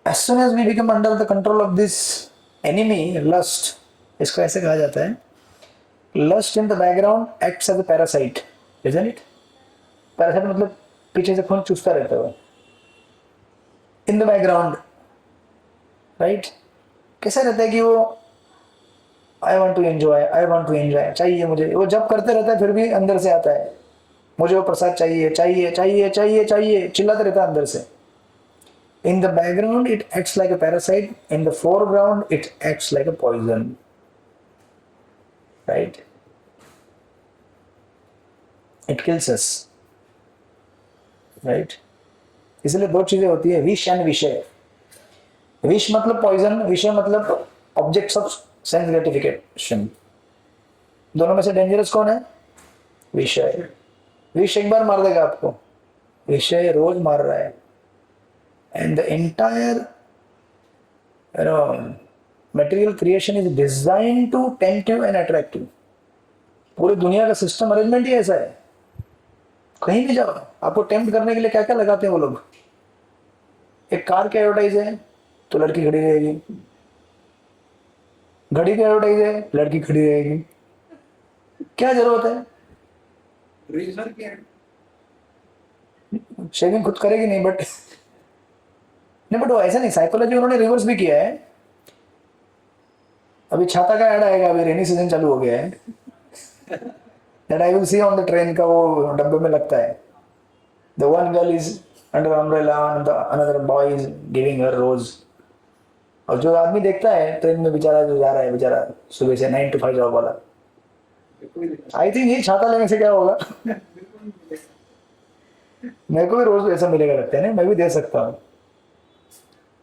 as soon as we become under the control of this enemy, lust, इसको ऐसे कहा जाता है, lust in the background acts as a parasite, isn't it? Parasite मतलब पीछे से खून चूसता रहता है, in the background, right? कैसा रहता है कि वो I want to enjoy, चाहिए मुझे, वो जब करते रहता है फिर भी अंदर से आता है, मुझे वो प्रसाद चाहिए चाहिए चाहिए चाहिए चाहिए, चिल्लाते रहता है अंदर से. In the background it acts like a parasite, in the foreground it acts like a poison, right? It kills us, right? इसलिए दो चीजें होती है, विष एंड विषय. विष मतलब पॉइजन, विषय मतलब ऑब्जेक्ट्स ऑफ सेंस ग्रेटिफिकेशन. दोनों में से डेंजरस कौन है? विषय. विष एक बार मार देगा आपको, विषय रोज मार रहा है. And the entire material creation is designed to tempt you and attract you. पूरी दुनिया का सिस्टम अरेंजमेंट ही ऐसा है. कहीं भी जाओ आपको टेम्प्ट करने के लिए क्या क्या लगाते हैं वो लोग. एक कार की एडवर्टाइज है तो लड़की खड़ी रहेगी, घड़ी की एडवर्टाइज है लड़की खड़ी रहेगी. क्या जरूरत है? रेजर के शेविंग खुद करेगी नहीं, बट वो ऐसा नहीं, साइकोलॉजी उन्होंने रिवर्स भी किया है. अभी छाता का ऐड आएगा, अभी रेनी सीजन चालू हो गया है, that I will see on the train का, वो डब्बे में लगता है. The one girl is under umbrella and the another boy is giving her rose. और जो आदमी देखता है ट्रेन में बेचारा, जो जा रहा है बेचारा सुबह से 9 to 5 जॉब वाला, आई थिंक ये छाता लेने से क्या होगा. मेरे को भी रोज ऐसा मिलेगा लगता है ना, मैं भी दे सकता हूँ.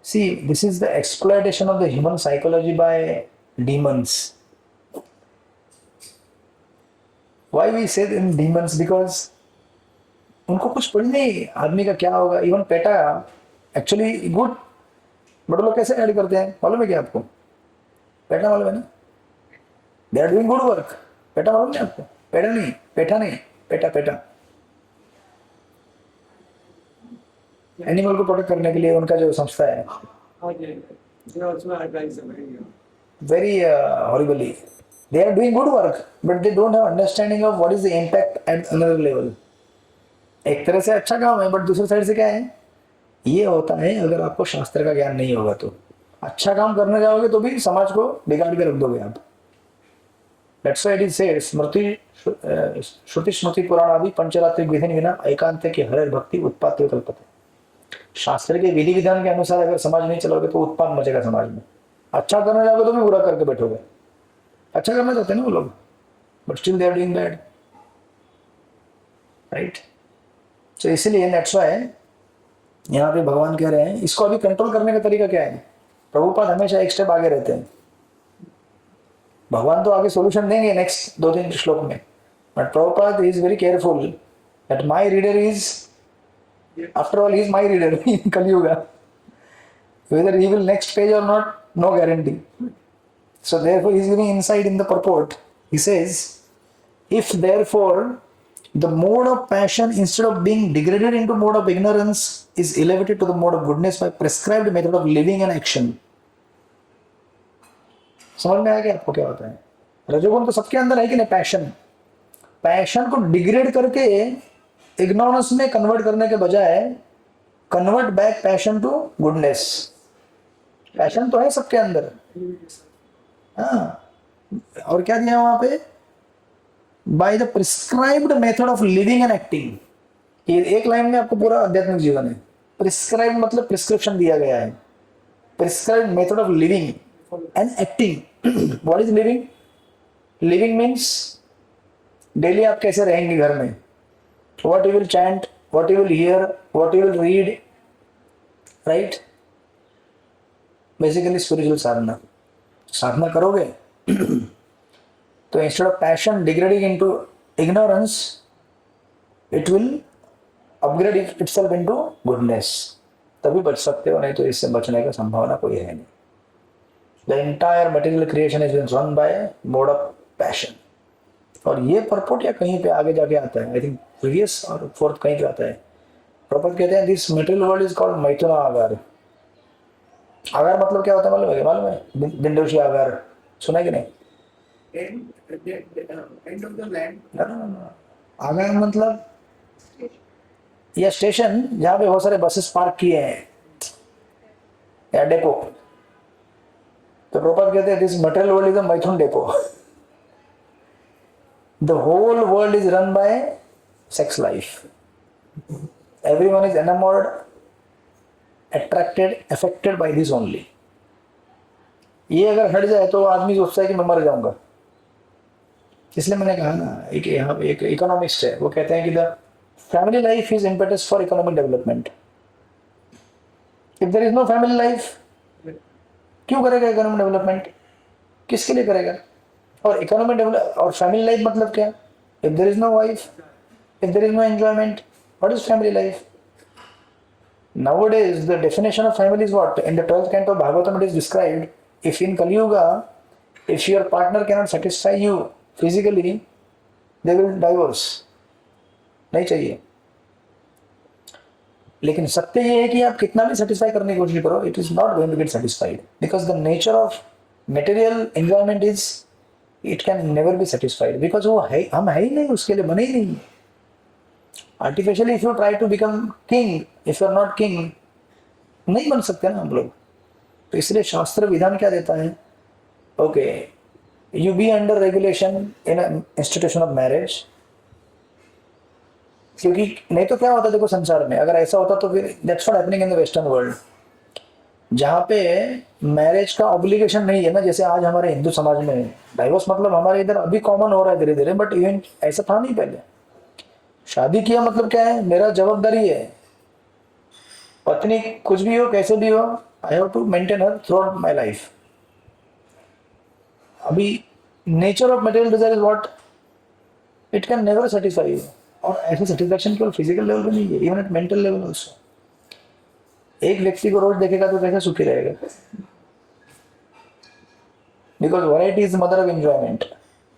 See, this is the exploitation of the human psychology by demons. Why we say in demons? Because उनको कुछ पड़ी नहीं आदमी का क्या होगा. Even PETA actually good, but लोग कैसे ऐड करते हैं मालूम है क्या आपको? पेटा मालूम है ना? They are doing good work. PETA मालूम नहीं आपको? पेटा नहीं, पेटा नहीं, पेटा पेटा. एनिमल को प्रोटेक्ट करने के लिए उनका जो संस्था है, very horribly, they are doing good work, but they don't have understanding of what is the impact at another level. एक तरह से अच्छा काम है, बट दूसरी साइड से क्या है, ये होता है अगर आपको शास्त्र का ज्ञान नहीं होगा तो अच्छा काम करने जाओगे तो भी समाज को बिगाड़ के रख दोगे आप. That's why it is said, स्मृति श्रुति स्मृति पुराण आदि पंचरात्रिक विधि विना एकांत के हरे भक्ति उत्पाद्य कल्पते. शास्त्र के विधि विधान के अनुसार अगर समाज नहीं चलोगे तो उत्पाद मचेगा समाज में. अच्छा करने जाओगे तो भी बुरा करके बैठोगे. अच्छा करना चाहते हैं ना वो लोग, but still they are doing bad, right? So इसीलिए दैट्स व्हाई यहाँ पे भगवान कह रहे हैं इसको अभी कंट्रोल करने का तरीका क्या है. प्रभुपाद हमेशा एक स्टेप आगे रहते हैं. भगवान तो आगे सॉल्यूशन देंगे नेक्स्ट 2-3 श्लोक में, but Prabhupada is very careful that my reader is, after all he is my reader in Kali Yuga. Whether he will next page or not, no guarantee. So therefore he is giving insight in the purport. He says, if therefore the mode of passion instead of being degraded into mode of ignorance is elevated to the mode of goodness by prescribed method of living and action. समझ में आ गया आपको क्या होता है? रजोगुण तो सबके अंदर है कि नहीं. पैशन को डिग्रेड करके इग्नोरेंस में कन्वर्ट करने के बजाय convert back passion to goodness. Passion तो है सबके अंदर, हाँ. और क्या दिया वहां पे? By the prescribed method of living and acting. ये एक लाइन में आपको पूरा आध्यात्मिक जीवन है. प्रिस्क्राइब मतलब प्रिस्क्रिप्शन दिया गया है. Prescribed method of living and acting. What is living? Living means daily आप कैसे रहेंगे घर में, what you will chant, what you will hear, what you will read, right? Basically spiritual साधना करोगे तो instead of passion degrading into ignorance, it will upgrade itself into goodness. तभी बच सकते हो, नहीं तो इससे बचने का संभावना कोई है नहीं. The entire material creation is run by mode of passion. और ये परपोर्ट या कहीं पे आगे जाके आता है, आई थिंक प्रीवियस और फोर्थ कहीं पे आता है। प्रॉपर कहते हैं this material world is called मैथुना आगार। आगार मतलब क्या होता है मालूम है? दिंडोशी आगार सुना है कि नहीं? End of the land. ना। आगार मतलब या स्टेशन जहाँ पे बहुत सारे बसेस पार्क किए हैं या डेपो। तो प्रॉपर कहते हैं this material world is a मैथुन depot. The whole world is run by sex life. Everyone is enamored, attracted, affected by this only. ये अगर हट जाए तो आदमी सोचता है कि मैं मर जाऊंगा। इसलिए मैंने कहा ना, एक यहाँ एक इकोनॉमिस्ट है, वो कहते हैं कि the family life is impetus for economic development. If there is no family life, क्यों करेगा इकोनॉमिक डेवलपमेंट? किसके लिए करेगा? और इकोनॉमिक डेवलप और फैमिली लाइफ मतलब क्या? If there is no wife, if there is no enjoyment, what is family life? Nowadays, the definition of family is what? In the 12th canto of Bhagavatam, it is described. If in Kali Yuga, if your partner cannot satisfy you physically, they will divorce. नहीं चाहिए। लेकिन सत्य ये है कि आप कितना भी सेटिस्फाई करने की कोशिश करो, it is not going to get satisfied because the nature of material enjoyment is it can never be satisfied because वो है, हम है ही नहीं, उसके लिए बने ही नहीं। Artificially if you try to become king, if you are not king, नहीं बन सकते ना हम लोग। तो इसलिए शास्त्र विधान क्या देता है? Okay, you be under regulation in institution of marriage. क्योंकि नहीं तो क्या होता देखो संसार में, अगर ऐसा होता तो फिर that's what happening in the western world, जहाँ पे मैरिज का ऑब्लिगेशन नहीं है ना, जैसे आज हमारे हिंदू समाज में डाइवोर्स मतलब हमारे इधर अभी कॉमन हो रहा है धीरे धीरे, बट इवन ऐसा था नहीं पहले। शादी किया मतलब क्या है? मेरा जवाबदारी है, पत्नी कुछ भी हो कैसे भी हो, I have to maintain her throughout my life. अभी nature of material desire is what? It can never satisfy you. और ऐसी सेटिस्फैक्शन केवल फिजिकल लेवल पे नहीं है, even at mental level also. एक व्यक्ति को रोज देखेगा तो कैसे सुखी रहेगा? Because variety is the mother of enjoyment,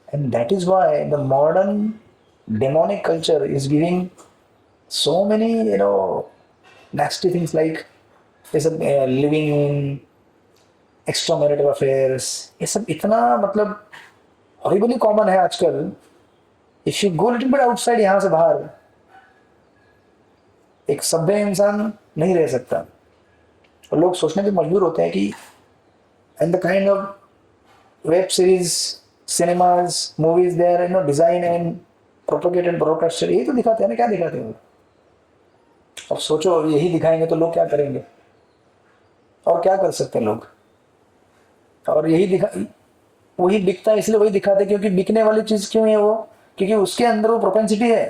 and that is why the modern demonic culture is giving so many nasty things like living in extramarital affairs। ये सब इतना मतलब horribly common है आजकल। if you go little bit outside यहाँ से बाहर, एक सभ्य इंसान नहीं रह सकता। और लोग सोचने पे मजबूर होते हैं कि and the kind of web series, cinemas, movies they are design and propagated broadcaster यही तो दिखाते हैं ना, क्या दिखाते हैं? अब सोचो यही दिखाएंगे तो लोग क्या करेंगे और क्या कर सकते हैं लोग? और यही दिखा, वही बिकता है इसलिए वही दिखाते हैं, क्योंकि बिकने वाली चीज क्यों है वो? क्योंकि उसके अंदर वो प्रोपेंसिटी है।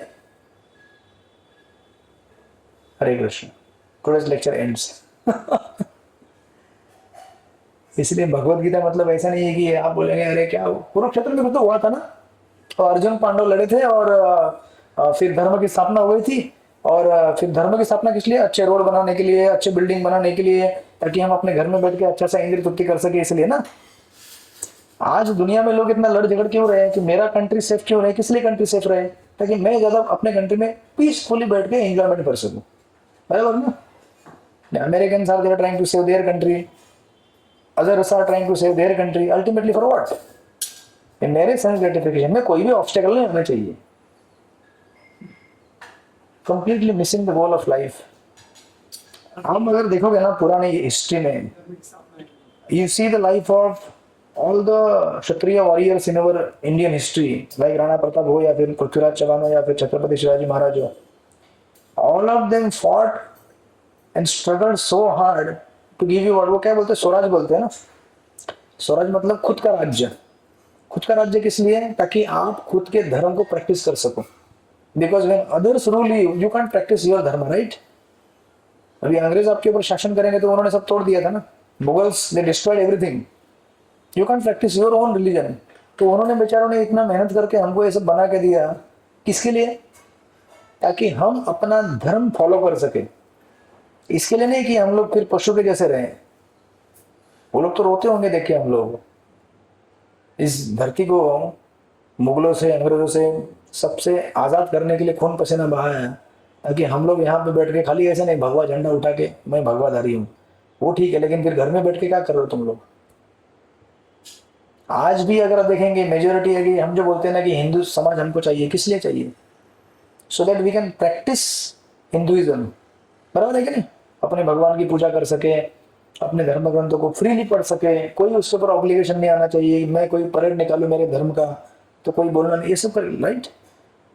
Hare Krishna. Today's lecture ends. इसलिए भगवत गीता मतलब ऐसा नहीं है कि आप बोलेंगे अरे क्या कुरुक्षेत्र में तो हुआ था ना, और अर्जुन पांडव लड़े थे और फिर धर्म की स्थापना हुई थी। और फिर धर्म की स्थापना किस लिए? अच्छे रोड बनाने के लिए, अच्छे बिल्डिंग बनाने के लिए, ताकि हम अपने घर में बैठ के अच्छा सा इंद्र तुप्ति कर सके, इसलिए ना। आज दुनिया में लोग इतना लड़ झगड़ क्यों रहे कि मेरा कंट्री सेफ क्यों रहे? किस लिए कंट्री सेफ रहे? ताकि मैं ज्यादा अपने कंट्री में पीसफुली बैठ के एंजॉयमेंट कर सकूं, बराबर ना? American are there trying to save their country, others are trying to save their country, ultimately for what? मेरे सेंस ग्रेटिफिकेशन में कोई भी ऑब्स्टेकल नहीं होना चाहिए। Completely missing the goal of life. हम अगर देखोगे ना पुरानी हिस्ट्री में, you see the life of all the Kshatriya warriors in our Indian history, like Rana Pratap हो या फिर पृथ्वीराज चौहान हो या फिर छत्रपति शिवाजी महाराज हो, all of them fought and struggled so hard to give you what, वो क्या बोलते हैं? स्वराज बोलते हैं ना। स्वराज मतलब खुद का राज्य। खुद का राज्य किस लिए? ताकि आप खुद के धर्म को प्रैक्टिस कर सको। Because when others rule you, you can practice your धर्म, राइट? अभी अंग्रेज आपके ऊपर शासन करेंगे तो उन्होंने सब तोड़ दिया था ना। Mughals they destroyed everything. You can practice your own religion. तो उन्होंने बेचारों ने इतना मेहनत करके हमको ये सब बना के दिया, किसके लिए? ताकि हम अपना धर्म फॉलो कर सके। इसके लिए नहीं कि हम लोग फिर पशु के जैसे रहे। वो लोग तो रोते होंगे देख के हम लोग इस धरती को मुगलों से, अंग्रेजों से, सबसे आज़ाद करने के लिए खून पसीना बहाया है, ताकि हम लोग यहाँ पे बैठ के खाली ऐसे नहीं भगवा झंडा उठा के मैं भगवाधारी हूँ, वो ठीक है, लेकिन फिर घर में बैठ के क्या कर रहे हो तुम लोग? आज भी अगर आप देखेंगे मेजोरिटी है कि हम जो बोलते हैं ना कि हिंदू समाज हमको चाहिए, किस लिए चाहिए? So that we can practise Hinduism, बराबर है कि नहीं? अपने भगवान की पूजा कर सके, अपने धर्म ग्रंथों को फ्रीली पढ़ सके, कोई उसके ऊपर ऑब्लिगेशन नहीं आना चाहिए, मैं कोई परेड निकालूं मेरे धर्म का तो कोई बोलना नहीं, ये सब कर, राइट?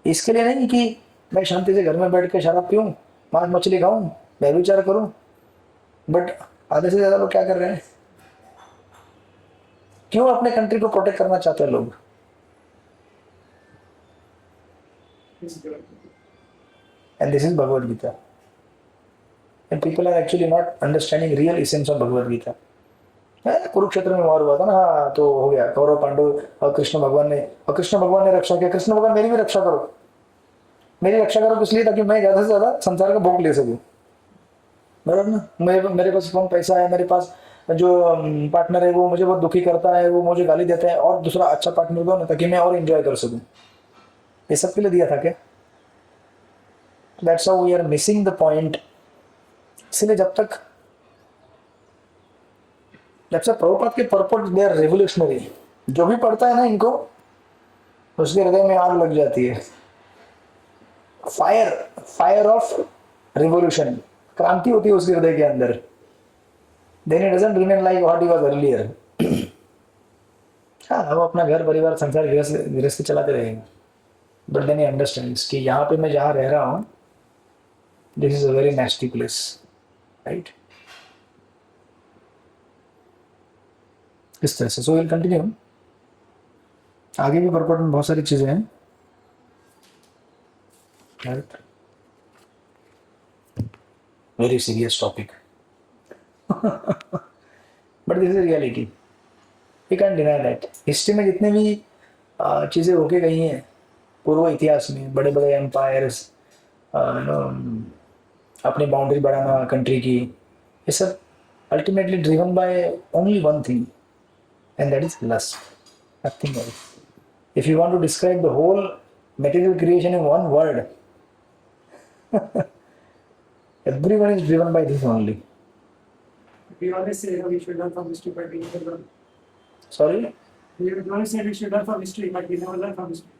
इसके लिए नहीं कि मैं शांति से घर में बैठ के शराब पीऊं, मांस मछली खाऊं, व्यभिचार करूं, बट आधे से ज्यादा लोग क्या कर रहे हैं? क्यों अपने कंट्री को प्रोटेक्ट करना चाहते हैं लोग? And this is Bhagavad Gita. And people are actually not understanding real essence of Bhagavad Gita. Kurukshetra में वार हुआ था ना, हाँ तो हो गया, कौरव पांडव और कृष्ण भगवान ने रक्षा किया, कृष्ण भगवान मेरी भी रक्षा करो, मेरी रक्षा करो इसलिए ताकि मैं ज्यादा से ज्यादा संसार का भोग ले सकूं, बराबर ना? मेरे पास कम पैसा है, मेरे पास जो पार्टनर है वो मुझे बहुत दुखी करता है, वो मुझे गाली देता है, और दूसरा अच्छा पार्टनर दो ना ताकि मैं और एंजॉय कर सकूं, ये सब के लिए दिया था क्या? That's how we are missing the point. इसलिए जब तक प्रभुपाद के पर्पट दे आर रेवोल्यूशनरी, जो भी पढ़ता है ना इनको, उसके हृदय में आग लग जाती है, फायर ऑफ रिवोल्यूशन, क्रांति होती है उसके हृदय के अंदर। Then it doesn't remain like what he was earlier. हाँ, वो अपना घर परिवार संसार गृहस्थी चलाते रहेंगे, बट देन ही अंडरस्टैंड्स कि यहाँ पे मैं जहाँ रह रहा हूँ, this is a very नेस्टी place, right? इस तरह से सो विल कंटिन्यू। आगे भी पर्पट में बहुत सारी चीजें हैं, right? Very serious topic, but this is reality, we can deny that. History में जितने भी चीजें होके गई हैं पूर्व इतिहास में, बड़े बड़े एम्पायर्स, अपनी बाउंड्री बढ़ाना कंट्री की, ये सब ultimately driven by only one thing, and that is lust, nothing else. If you want to describe the whole material creation in one word, everyone is driven by this only. We always say we should learn from history, but we never learn. Sorry? We always say we should learn from history, but we never learn from history.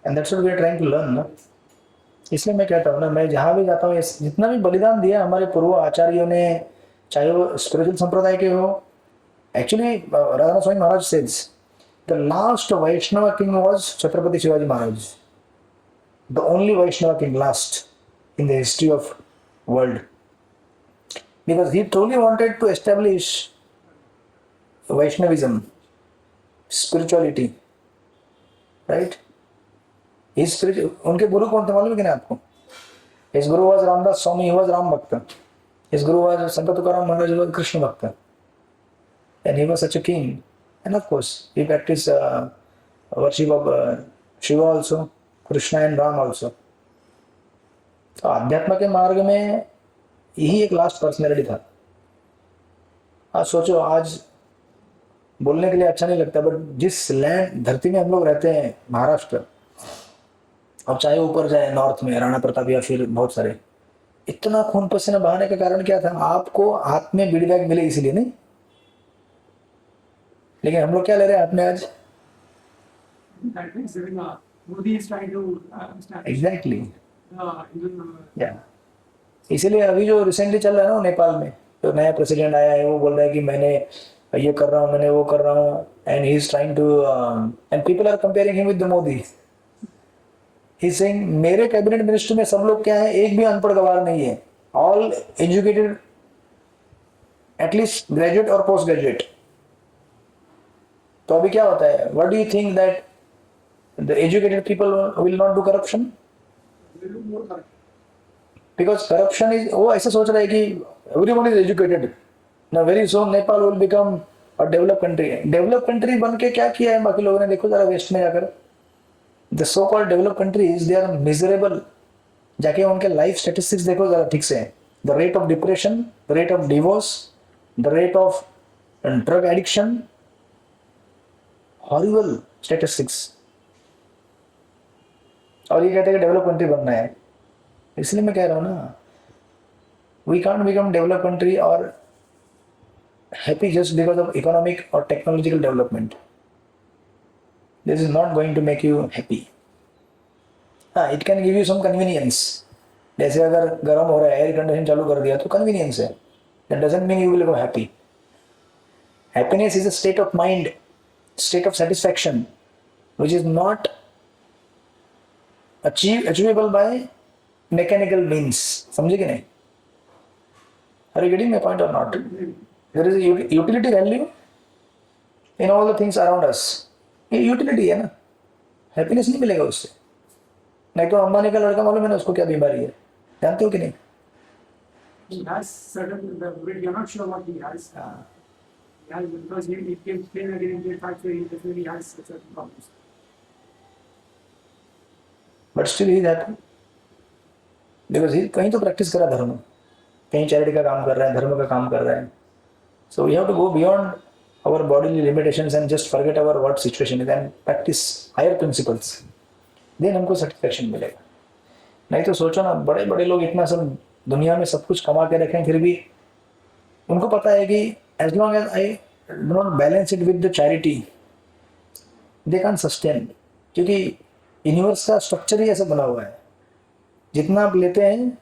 And that's what we are trying to learn, ना? इसलिए मैं कहता हूँ ना, मैं जहाँ भी जाता हूँ, जितना भी बलिदान दिया हमारे पूर्व आचार्यों ने, चाहे वो स्पिरिचुअल संप्रदाय के हो, actually Radhanath Swami Maharaj says the last Vaishnava king was Chhatrapati Shivaji Maharaj, the only Vaishnava king last in the history of world, because he truly wanted to establish Vaishnavism, spirituality, right? His spiritual, उनके गुरु कौन थे मालूम है कि नहीं आपको? His guru was Ramdas Swami, he was Ram Bhakta. His guru was Sant Tukaram Maharaj, he was Krishna Bhakta. And he was such a king, and of course he practiced worship of Shiva also, Krishna and Ram also. तो अध्यात्म के मार्ग में यही एक last personality था। आज सोचो, आज बोलने के लिए अच्छा नहीं लगता, बट जिस लैंड धरती में हम लोग रहते हैं, महाराष्ट्र, अब चाहे ऊपर जाए नॉर्थ में राणा प्रताप या फिर बहुत सारे, इतना खून पसीना बहाने का कारण क्या था? आपको हाथ में बीड़ी बैग मिले इसलिए नहीं, लेकिन हम लोग क्या ले रहे हैं हाथ में आज? That means Modi is trying to establish exactly, Indian. इसीलिए अभी जो रिसेंटली चल रहा है ना नेपाल में, तो नया प्रेसिडेंट आया है, वो बोल रहा है कि मैंने ये कर रहा हूँ, मैंने वो कर रहा हूँ, and he is trying to, and people are comparing him with the Modi. He is saying मेरे कैबिनेट मिनिस्टर में सब लोग क्या है, एक भी अनपढ़ गवार नहीं है, ऑल एजुकेटेड, एटलीस्ट ग्रेजुएट और पोस्ट ग्रेजुएट। तो अभी क्या होता है? What do you think that the educated people will not do corruption? Because corruption is, वो ऐसा सोच रहा है कि एवरीवन इज एजुकेटेड ना, very soon Nepal will become a develop country. Develop country बन के क्या किया है बाकी लोगों ने? देखो जरा वेस्ट में जाकर, the so called develop countries, they are miserable. जाके उनके लाइफ स्टेटिस्टिक्स देखो जरा ठीक से, the rate of depression, the rate of divorce, the rate of drug addiction, horrible statistics. और ये कहते हैं कि डेवलप कंट्री बनना है। इसलिए मैं कह रहा हूँ ना, we can't become develop country और happy just because of economic और technological development. This is not going to make you happy. हाँ, it can give you some convenience. जैसे अगर गर्म हो रहा है, एयर कंडीशन चालू कर दिया तो कन्वीनियंस है, that doesn't mean you will go happy. Happiness is a state of mind, state of satisfaction which is not achievable by mechanical means. समझे कि नहीं? Are you getting my point or not? There is a utility value in all the things around us. ये utility है ना, happiness नहीं मिलेगा उससे। नहीं तो अंबानी का लड़का मालूम है ना उसको क्या बीमारी है, जानते हो कि नहीं? He has certain, we are not sure what he has. He has, because he came again in the fact that he definitely has certain problems. But still he that, because he कहीं तो practice करा धर्म, कहीं charity का काम कर रहा है, धर्म का काम कर रहा है। So we have to go beyond our bodily limitations and just forget our what situation is and practise higher principles, then हमको सेटिस्फैक्शन मिलेगा। नहीं तो सोचो ना, बड़े बड़े लोग इतना सब दुनिया में सब कुछ कमा के रखें, फिर भी उनको पता है कि as long as I do not balance it with the charity they can sustain, क्योंकि यूनिवर्स का स्ट्रक्चर ही ऐसा बना हुआ है, जितना आप लेते हैं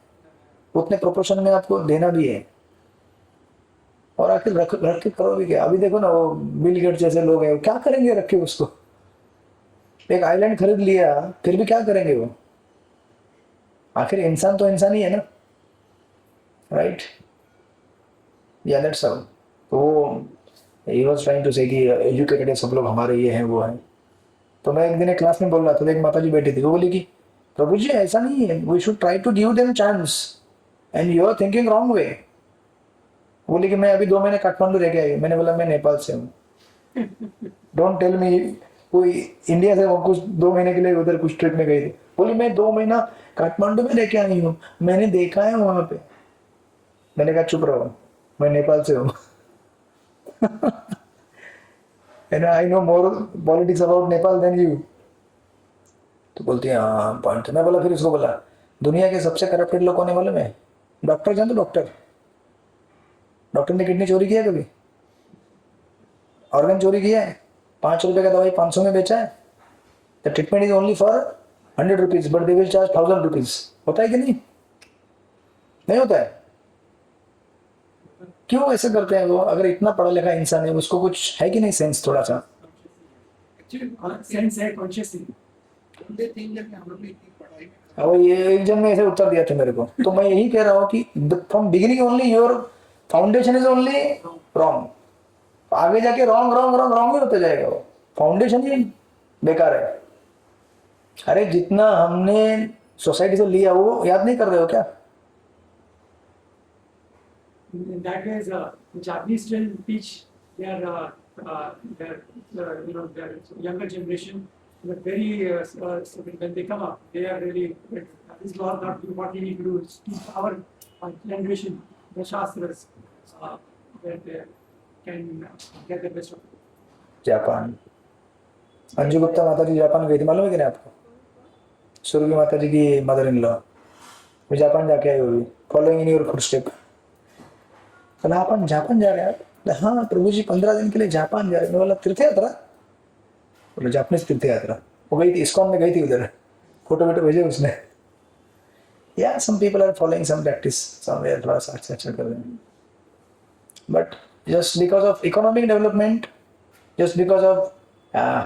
उतने प्रोपोर्शन में आपको देना भी है। और आखिर रख के करो भी क्या? अभी देखो ना, वो बिल गेट जैसे लोग हैं, वो क्या करेंगे रख के उसको? एक आइलैंड खरीद लिया, फिर भी क्या करेंगे वो? आखिर इंसान तो इंसान ही है ना, राइट? या दैट्स ऑल। तो ही वाज ट्राइंग टू से कि एजुकेटेड है सब लोग, हमारे ये हैं वो हैं। तो मैं एक दिन एक क्लास में बोल रहा था, तो एक माता जी बैठी थी, वो बोली कि प्रभु जी ऐसा नहीं है, we should try to give them chance and you are thinking wrong way. बोली कि मैं अभी 2 महीने काठमांडू रह के आई। मैंने बोला मैं नेपाल से हूँ, डोंट टेल मी कोई इंडिया से वो कुछ 2 महीने के लिए उधर कुछ ट्रिप में गई थी। बोली मैं 2 महीना काठमांडू में रह के आई हूँ, मैंने देखा है वहां पे। मैंने कहा चुप रहो, मैं नेपाल से हूँ and I know more politics about Nepal than you. तो बोलती है हाँ पॉइंट। मैं बोला, फिर उसको बोला दुनिया के सबसे करप्टेड लोग होने वाले में डॉक्टर, जानते हो डॉक्टर? डॉक्टर ने किडनी चोरी किया कभी? ऑर्गन चोरी किया है? 5 रुपए का दवाई 500 में बेचा है? The treatment is only for 100 rupees but they will charge 1000 rupees. होता है कि नहीं? नहीं होता है? क्यों ऐसे करते हैं वो? अगर इतना पढ़ा लिखा इंसान है, उसको कुछ है कि नहीं सेंस थोड़ा सा? एक्चुअली Sense है, conscious thing. ओनली थिंग जब हम लोग भी इतनी पढ़ाई में अब ये एक जन ने ऐसे उत्तर दिया था मेरे को, तो मैं यही कह रहा हूँ कि from beginning only your foundation is only wrong. आगे जाके रॉन्ग रॉन्ग रॉन्ग रॉन्ग ही होता जाएगा, वो फाउंडेशन ही बेकार है। अरे जितना हमने सोसाइटी से लिया वो याद नहीं कर रहे हो क्या? In that way, the Japanese still teach their their younger generation, but very so when they come up, they are really this is not what we need to do. Is teach our generation the shastras that they can get the best of it. Japan, Anju Gupta माता जी Japan गई थी, मालूम है कि नहीं आपको? सुरभि माता जी की मदर इन लॉ, वो जापान जाके आई हुई, फॉलोइंग इन योर फुटस्टेप। बोला अपन जापान जा रहे हैं? हाँ प्रभु जी 15 दिन के लिए जापान जा रहे हैं। मैं बोला तीर्थ यात्रा? बोले जापानीज तीर्थ यात्रा। वो गई थी, इस्कॉन में गई थी, उधर फोटो वोटो भेजे उसने। या some people are following some practice somewhere, थोड़ा सा अच्छा कर रहे हैं, but just because of economic development, just because of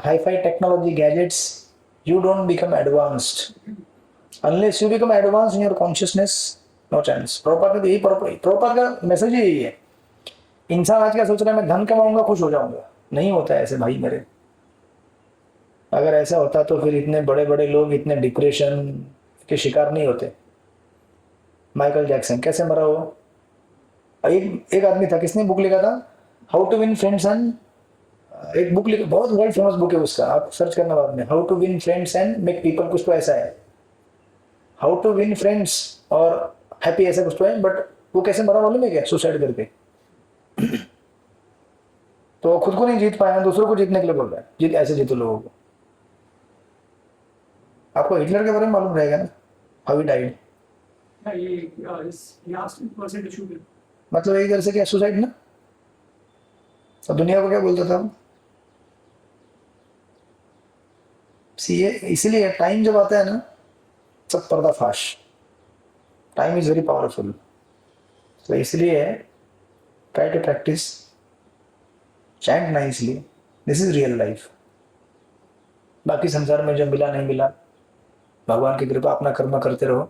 hi-fi technology gadgets, you don't become advanced. Unless you become advanced in your consciousness, no chance. Prabhupada का message ही यही है। इंसान आज क्या सोच रहा है, मैं धन कमाऊंगा खुश हो जाऊंगा। नहीं होता है ऐसे भाई मेरे। अगर ऐसा होता तो फिर इतने बड़े बड़े लोग इतने डिप्रेशन के शिकार नहीं होते। माइकल जैक्सन कैसे मरा वो? एक आदमी था, किसने बुक लिखा था, how to win friends and, एक बुक लिखा, बहुत वर्ल्ड फेमस बुक है उसका, आप सर्च करना बाद में, how to win friends and make people, कुछ तो ऐसा है, हाउ टू विन फ्रेंड्स और हैप्पी, ऐसा कुछ तो है। बट वो कैसे मरा मालूम है क्या? सुसाइड करके। तो खुद को नहीं जीत पाया, दूसरों को जीतने के लिए बोल रहा है, ऐसे जीतो लोगों को। आपको हिटलर के बारे में मालूम रहेगा ना, how he died. Yeah, he asked the person to shoot him. मतलब एक तरह से क्या, सुसाइड ना। तो दुनिया को क्या बोलता था वो? सी ये इसीलिए टाइम जब आता है ना, सब पर्दाफाश। Time is very powerful. तो इसलिए try to practise, chant nicely, this is real life. बाकी संसार में जो मिला नहीं मिला, भगवान की कृपा, अपना कर्म करते रहो।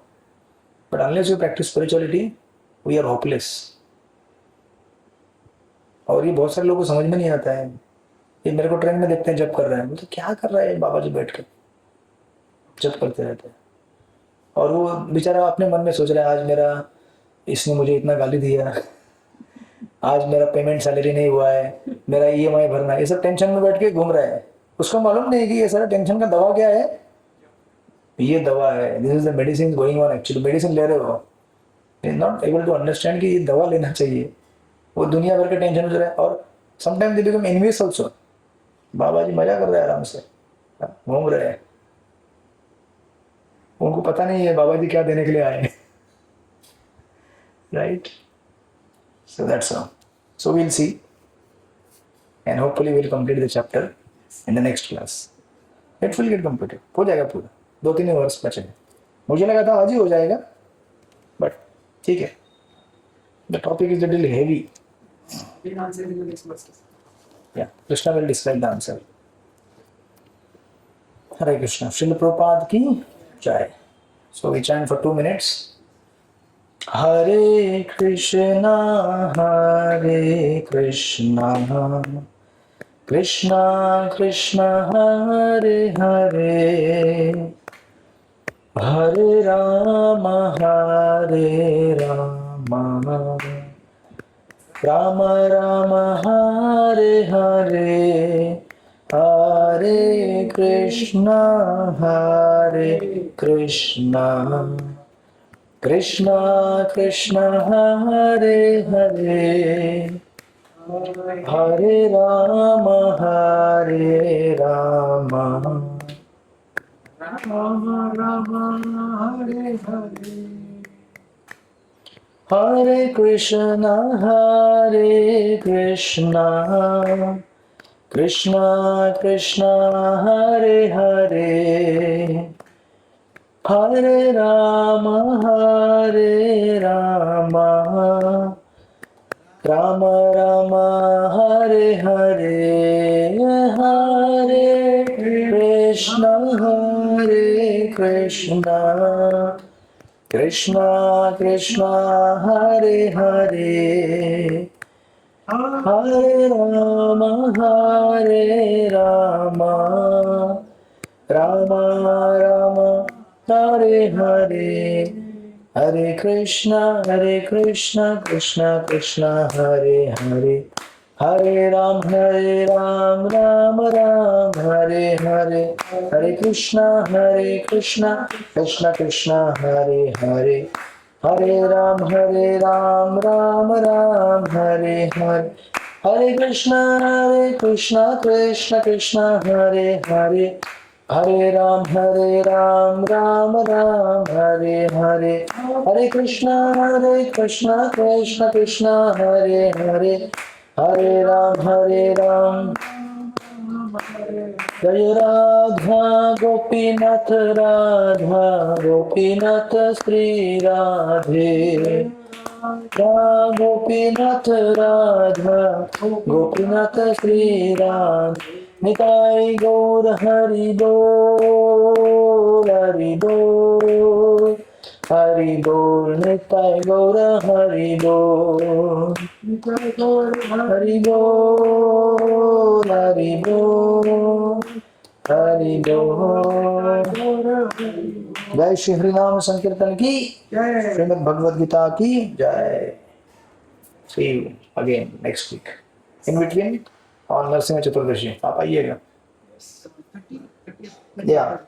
But unless you practise spirituality, we are hopeless. और ये बहुत सारे लोगों को समझ में नहीं आता है। ये मेरे को ट्रेन में देखते हैं जब कर रहे हैं, तो क्या कर रहा है बाबा जी बैठ कर, जब करते रहते हैं। और वो बेचारा अपने मन में सोच रहा है, आज मेरा इसने मुझे इतना गाली दिया, आज मेरा पेमेंट सैलरी नहीं हुआ है, मेरा ईएमआई भरना है, ये सब टेंशन में बैठ के घूम रहा है। उसको मालूम नहीं कि ये सारा टेंशन का दवा क्या है। ये दवा है, this is the medicine going on. Actually medicine ले रहे हो, is not able to understand कि ये दवा लेना चाहिए। वो दुनिया भर के टेंशन हो रहा है, और sometimes they become enemies also. Baba ji मजा कर रहे हैं, आराम से घूम रहे हैं, उनको पता नहीं है बाबा जी क्या देने के लिए आए हैं। Right, so that's all. So we'll see, and hopefully will complete the chapter in the next class. It will get completed, हो जाएगा पूरा। 2-3 वर्ष बचे हैं। मुझे लगा था आज ही हो जाएगा, बट ठीक है। The topic is little heavy. We'll answer in the next verses. Yeah, Krishna will describe the answer. Hare Krishna. Srila Prabhupada ki jai. So we chant for 2 minutes. Hare Krishna, Krishna Krishna, Hare Hare, Hare Rama, Rama Rama, Hare Hare, Hare Krishna, Krishna Krishna, Hare Hare, Hare Rama, Rama Rama, Hare Hare. Hare Krishna, Krishna Krishna, Hare Hare, Hare Rama, Rama Rama, Hare Hare, Hare Krishna, Krishna Krishna, Hare Hare, Hare Rama, Rama Rama, Hare Hare, Hare Krishna, Krishna Krishna, Hare Hare, Hare Ram, Ram Ram, Hare Hare, Hare Krishna, Krishna Krishna, Hare Hare, Hare Ram, Ram Ram, Hare Hare, Hare Krishna, Krishna Krishna, Hare Hare, Hare Ram, Ram Ram, Hare Hare, Hare Krishna, Krishna Krishna, Hare Hare, Hare Ram, Jai Radha Gopinath, Radha Gopinath, Sri Radhe, Gopinath Radha Gopinath, Sri Radhe, Nitai Gaur Hari Bol, Hari Bol, Hari Bol, Nitai Gaur Hari Bol, Nitai Gaur Hari Bol, Hari Bol, Hari Bol। जय श्री हरिनाम संकीर्तन की Jai. Shrimad Bhagavad Gita की जय। See you again next week. In between on Narasimha चतुर्दशी आप आइएगा। Yes, 30, 30. Yeah.